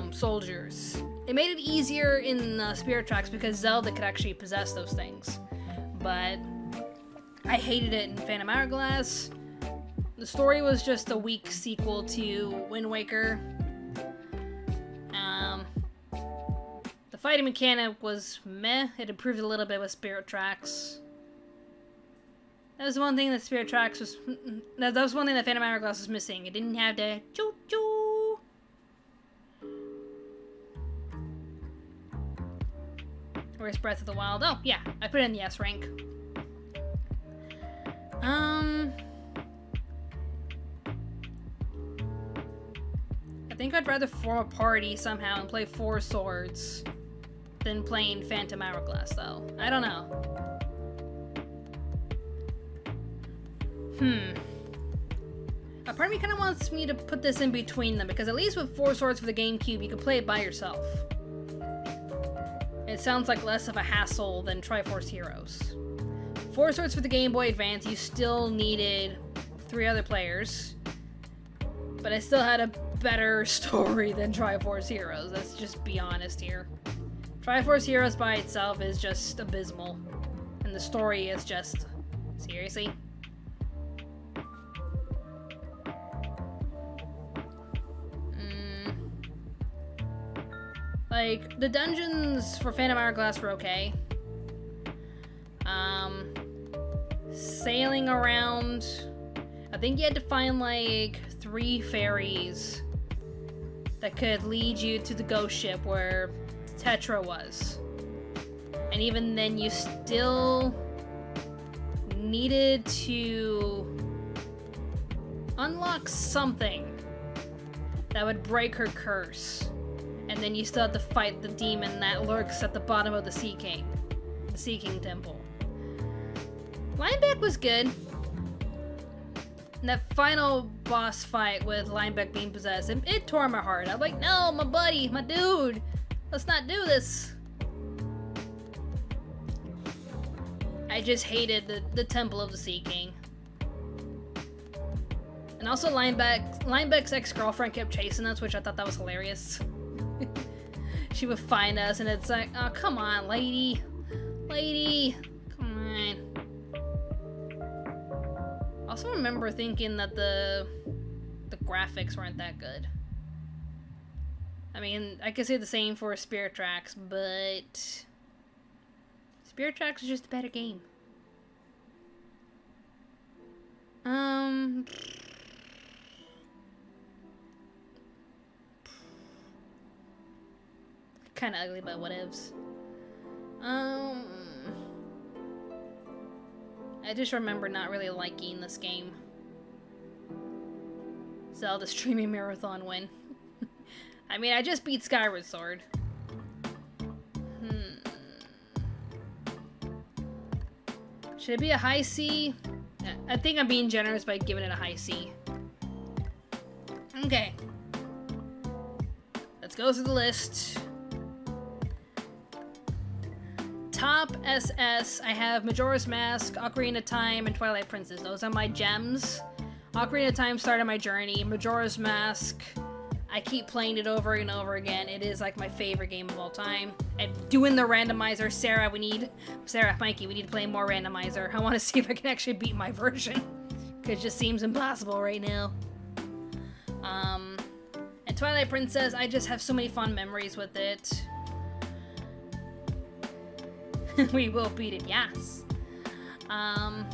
soldiers. It made it easier in Spirit Tracks because Zelda could actually possess those things, but I hated it in Phantom Hourglass. The story was just a weak sequel to Wind Waker. The fighting mechanic was meh. It improved a little bit with Spirit Tracks. That was one thing that Spirit Tracks was... That was one thing that Phantom Hourglass was missing. It didn't have the choo-choo. Where's Breath of the Wild? Oh, yeah. I put it in the S rank. I think I'd rather form a party somehow and play 4 swords than playing Phantom Hourglass, though. I don't know. A part of me kind of wants me to put this in between them, because at least with 4 swords for the GameCube, you can play it by yourself. It sounds like less of a hassle than Triforce Heroes. 4 Swords for the Game Boy Advance, you still needed 3 other players. But it still had a better story than Triforce Heroes. Let's just be honest here. Triforce Heroes by itself is just abysmal. And the story is just... seriously? Like, the dungeons for Phantom Hourglass were okay. Sailing around... I think you had to find, like, 3 ferries that could lead you to the ghost ship where Tetra was. And even then, you still needed to unlock something that would break her curse. And then you still have to fight the demon that lurks at the bottom of the Sea King Temple. Linebeck was good. And that final boss fight with Linebeck being possessed, it tore my heart. I'm like, no, my buddy, my dude, let's not do this. I just hated the Temple of the Sea King. And also Linebeck's ex-girlfriend kept chasing us, which I thought that was hilarious. She would find us, and it's like, oh, come on, lady. Lady, come on. I also remember thinking that the graphics weren't that good. I mean, I could say the same for Spirit Tracks, but Spirit Tracks is just a better game. Kind of ugly, but whatevs. I just remember not really liking this game. Zelda streaming marathon win. I mean, I just beat Skyward Sword. Should it be a high C? I think I'm being generous by giving it a high C. Okay. Let's go through the list. Top SS, I have Majora's Mask, Ocarina of Time, and Twilight Princess. Those are my gems. Ocarina of Time started my journey. Majora's Mask, I keep playing it over and over again. It is like my favorite game of all time. And doing the randomizer, Mikey, we need to play more randomizer. I want to see if I can actually beat my version. Because it just seems impossible right now. And Twilight Princess, I just have so many fond memories with it. We will beat it, yes. The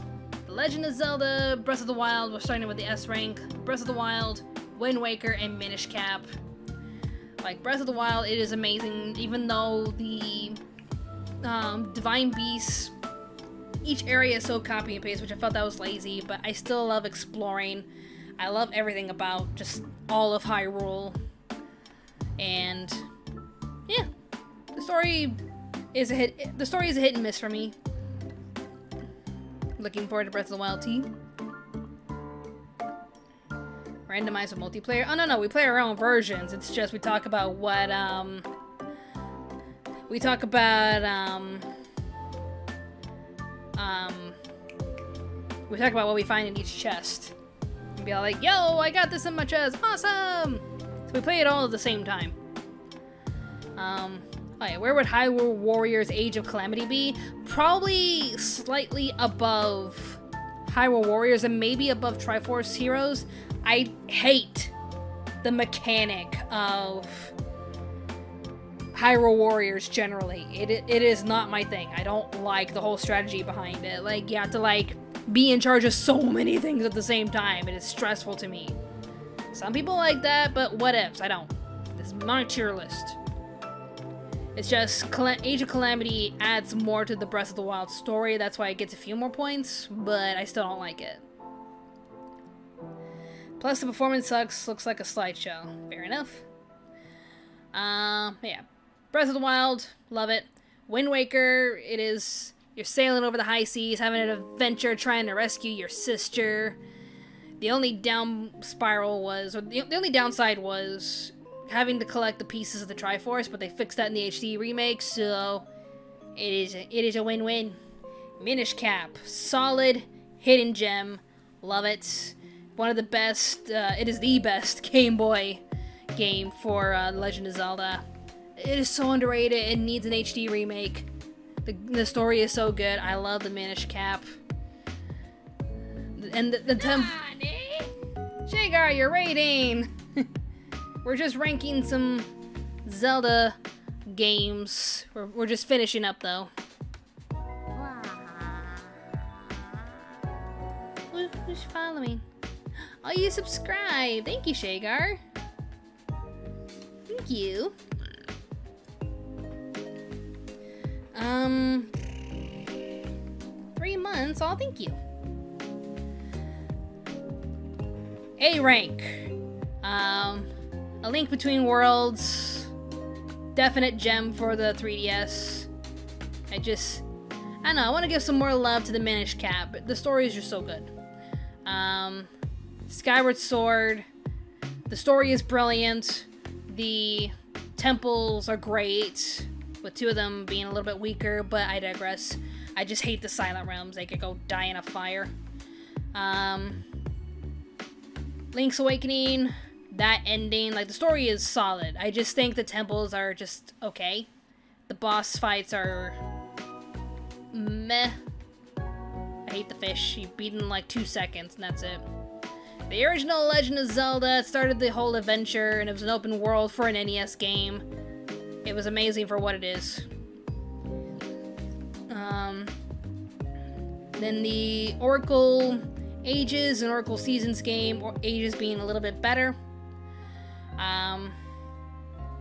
Legend of Zelda, Breath of the Wild, we're starting with the S rank. Breath of the Wild, Wind Waker, and Minish Cap. Like, Breath of the Wild, it is amazing, even though the Divine Beasts, each area is so copy and paste, which I felt that was lazy, but I still love exploring. I love everything about just all of Hyrule. And, yeah, the story is a hit. The story is a hit and miss for me. Looking forward to Breath of the Wild T. Randomize with multiplayer. Oh no, we play our own versions. It's just we talk about what we talk about what we find in each chest. And be all like, yo, I got this in my chest. Awesome! So we play it all at the same time. Oh yeah, where would Hyrule Warriors Age of Calamity be? Probably slightly above Hyrule Warriors and maybe above Triforce Heroes. I hate the mechanic of Hyrule Warriors generally. It is not my thing. I don't like the whole strategy behind it. Like, you have to, like, be in charge of so many things at the same time. It is stressful to me. Some people like that, but what ifs? I don't. This is my tier list. It's just Age of Calamity adds more to the Breath of the Wild story. That's why it gets a few more points, but I still don't like it. Plus, the performance sucks. Looks like a slideshow. Fair enough. Yeah. Breath of the Wild, love it. Wind Waker, it is... You're sailing over the high seas, having an adventure, trying to rescue your sister. The only down spiral was... Or the only downside was... having to collect the pieces of the Triforce, but they fixed that in the HD remake, so it is a win-win. Minish Cap, solid hidden gem, love it. One of the best, it is the best Game Boy game for Legend of Zelda. It is so underrated. It needs an HD remake. The story is so good. I love the Minish Cap. And the Shagar, you're rating! We're just ranking some Zelda games. We're just finishing up, though. Who's following? Oh, you subscribe! Thank you, Shagar. Thank you. 3 months. Oh, thank you. A rank. A Link Between Worlds. Definite gem for the 3DS. I don't know, I want to give some more love to the Minish Cap. The story is just so good. Skyward Sword. The story is brilliant. The temples are great, with 2 of them being a little bit weaker, but I digress. I just hate the Silent Realms. They could go die in a fire. Link's Awakening, that ending, like, the story is solid. I just think the temples are just okay. The boss fights are meh. I hate the fish. You beat him in like 2 seconds, and that's it. The original Legend of Zelda started the whole adventure, and it was an open world for an NES game. It was amazing for what it is. Then the Oracle Ages and Oracle Seasons game, or Ages being a little bit better.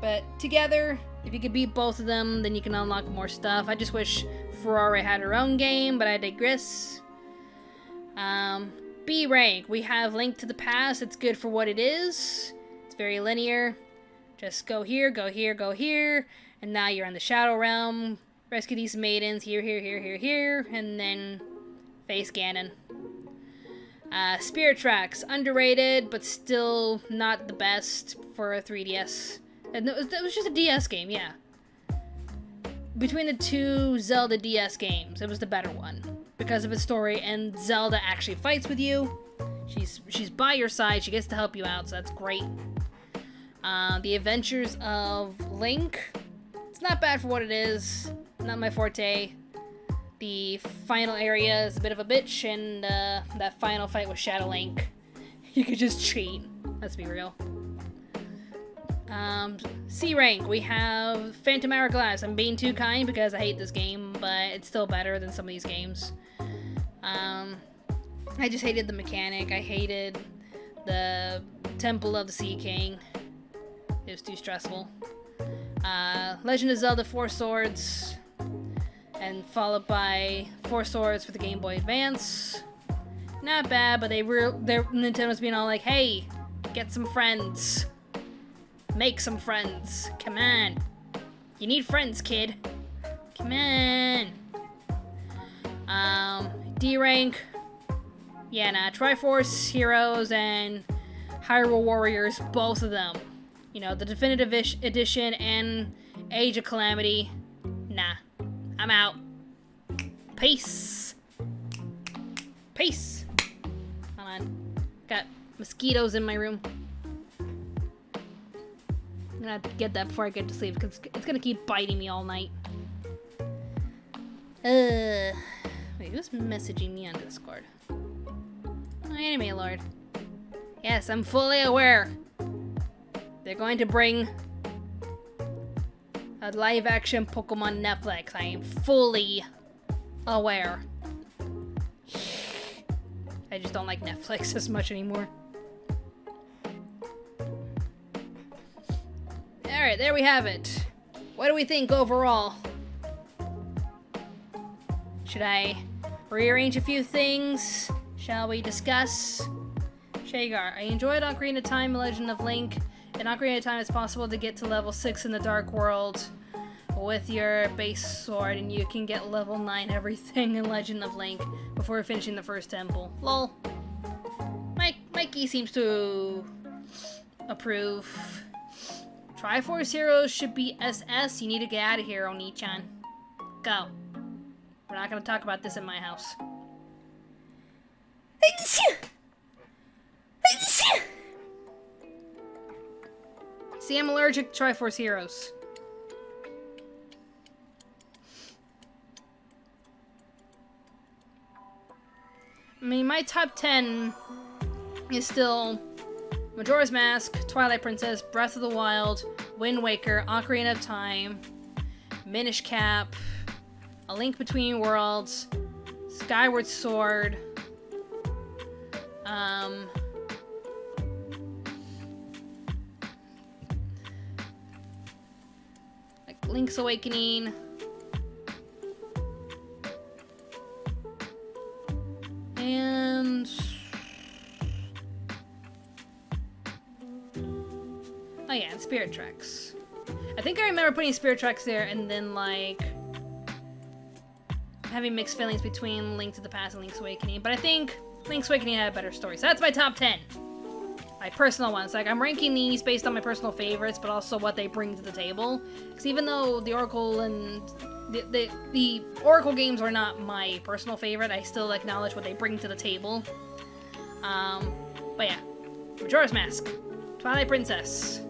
But together, if you could beat both of them, then you can unlock more stuff. I just wish Ferrari had her own game, but I digress. B rank, we have Link to the Past. It's good for what it is. It's very linear. Just go here, go here, go here, and now you're in the Shadow Realm. Rescue these maidens, here, here, here, here, here, and then face Ganon. Spirit Tracks, underrated, but still not the best for a 3DS. And it was just a DS game, yeah. Between the 2 Zelda DS games, it was the better one because of its story, and Zelda actually fights with you. She's by your side, she gets to help you out, so that's great. The Adventures of Link, it's not bad for what it is, not my forte. The final area is a bit of a bitch, and that final fight with Shadow Link, you could just cheat, let's be real. C rank, we have Phantom Hourglass. I'm being too kind because I hate this game, but it's still better than some of these games. I just hated the mechanic. I hated the Temple of the Sea King. It was too stressful. Legend of Zelda 4 Swords, and followed by 4 Swords for the Game Boy Advance. Not bad, but Nintendo's being all like, hey, get some friends. Make some friends. Come on. You need friends, kid. Come on. D rank. Yeah, nah. Triforce Heroes and Hyrule Warriors, both of them. You know, the Definitive Edition and Age of Calamity. Nah. I'm out. Peace. Peace. Hold on. Got mosquitoes in my room. I'm gonna have to get that before I get to sleep because it's gonna keep biting me all night. Wait, who's messaging me on Discord? Oh, Anime Lord. Yes, I'm fully aware. They're going to bring a live-action Pokemon Netflix. I am fully aware. I just don't like Netflix as much anymore. Alright, there we have it. What do we think overall? Should I rearrange a few things? Shall we discuss? Shagar, I enjoyed Ocarina of Time and Legend of Link. In Ocarina of Time, it's possible to get to level 6 in the Dark World with your base sword, and you can get level 9 everything in Legend of Link before finishing the first temple. Lol. Mikey seems to approve. Triforce Heroes should be SS. You need to get out of here, Oni-chan. Go. We're not gonna talk about this in my house. See, I'm allergic to Triforce Heroes. I mean, my top 10 is still Majora's Mask, Twilight Princess, Breath of the Wild, Wind Waker, Ocarina of Time, Minish Cap, A Link Between Worlds, Skyward Sword, like Link's Awakening, and oh yeah, and Spirit Tracks. I think I remember putting Spirit Tracks there and then like having mixed feelings between Link to the Past and Link's Awakening, but I think Link's Awakening had a better story. So that's my top 10. My personal ones. Like, I'm ranking these based on my personal favorites, but also what they bring to the table. Because even though the Oracle and the Oracle games are not my personal favorite, I still acknowledge what they bring to the table. But yeah. Majora's Mask, Twilight Princess,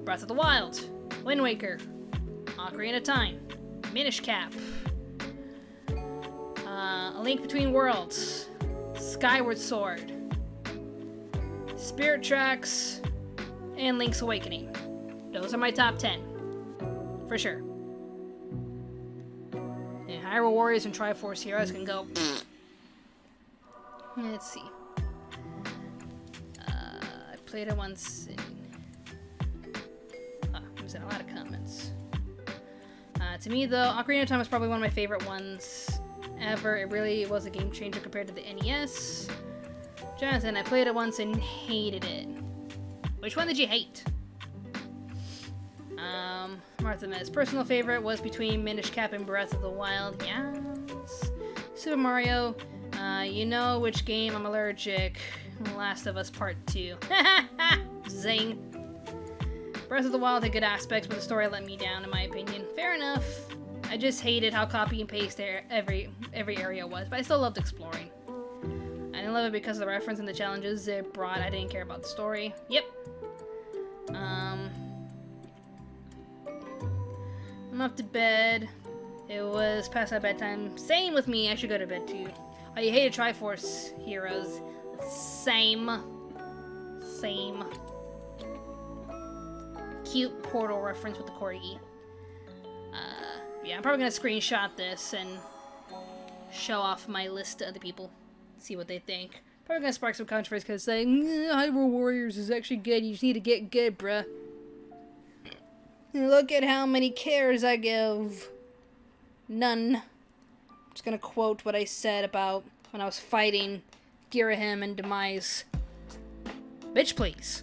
Breath of the Wild, Wind Waker, Ocarina of Time, Minish Cap, A Link Between Worlds, Skyward Sword, Spirit Tracks, and Link's Awakening. Those are my top 10. For sure. And Hyrule Warriors and Triforce Heroes can go. Let's see. I played it once in... there's a lot of comments. To me, though, Ocarina of Time was probably one of my favorite ones ever. It really was a game changer compared to the NES. Jonathan, I played it once and hated it. Which one did you hate? Martha Mez, personal favorite was between Minish Cap and Breath of the Wild. Yes. Super Mario, you know which game I'm allergic. Last of Us Part 2. Zing. Breath of the Wild had good aspects, but the story let me down, in my opinion. Fair enough. I just hated how copy and paste every area was, but I still loved exploring. I didn't love it because of the reference and the challenges it brought. I didn't care about the story. Yep. I'm off to bed. It was past my bedtime. Same with me. I should go to bed too. Oh, you hated Triforce Heroes. Same. Same. Cute Portal reference with the corgi. Yeah, I'm probably gonna screenshot this and show off my list to other people. See what they think. Probably gonna spark some controversy because saying Hyrule Warriors is actually good. You just need to get good, bruh. Look at how many cares I give. None. I'm just gonna quote what I said about when I was fighting Girahim and Demise. Bitch, please.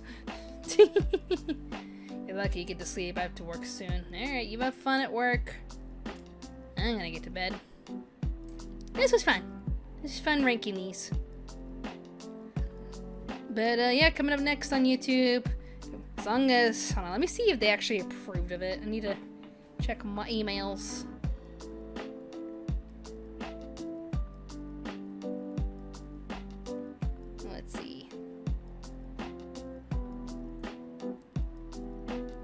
You're lucky you get to sleep. I have to work soon. Alright, you have fun at work. I'm gonna get to bed. This was fun. This is fun ranking these. But yeah, coming up next on YouTube, as long as, hold on, let me see if they actually approved of it. I need to check my emails. Let's see.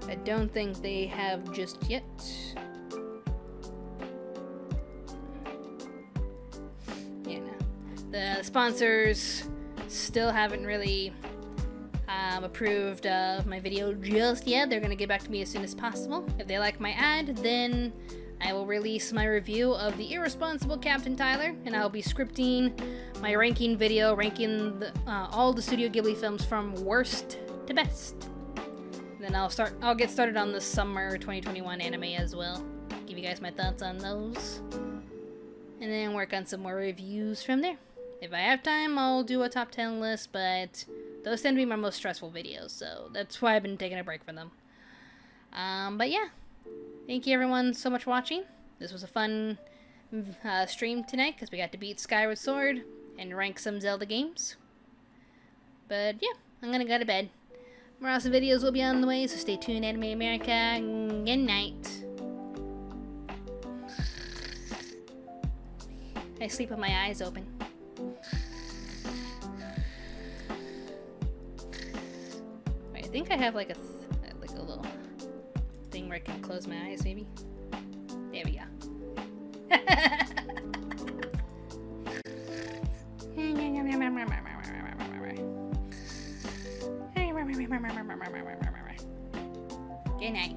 I don't think they have just yet. Yeah, no. The sponsors still haven't really approved of my video just yet. They're gonna get back to me as soon as possible. If they like my ad, then I will release my review of The Irresponsible Captain Tyler, and I'll be scripting my ranking video, ranking all the Studio Ghibli films from worst to best. Then I'll get started on the summer 2021 anime as well. Give you guys my thoughts on those. And then work on some more reviews from there. If I have time, I'll do a top 10 list, but those tend to be my most stressful videos, so that's why I've been taking a break from them. But yeah, thank you everyone so much for watching. This was a fun stream tonight, because we got to beat Skyward Sword and rank some Zelda games. But yeah, I'm gonna go to bed. More awesome videos will be on the way, so stay tuned, Anime America. Good night. I sleep with my eyes open. Wait, I think I have like a little thing where I can close my eyes, maybe. There we go. Good night.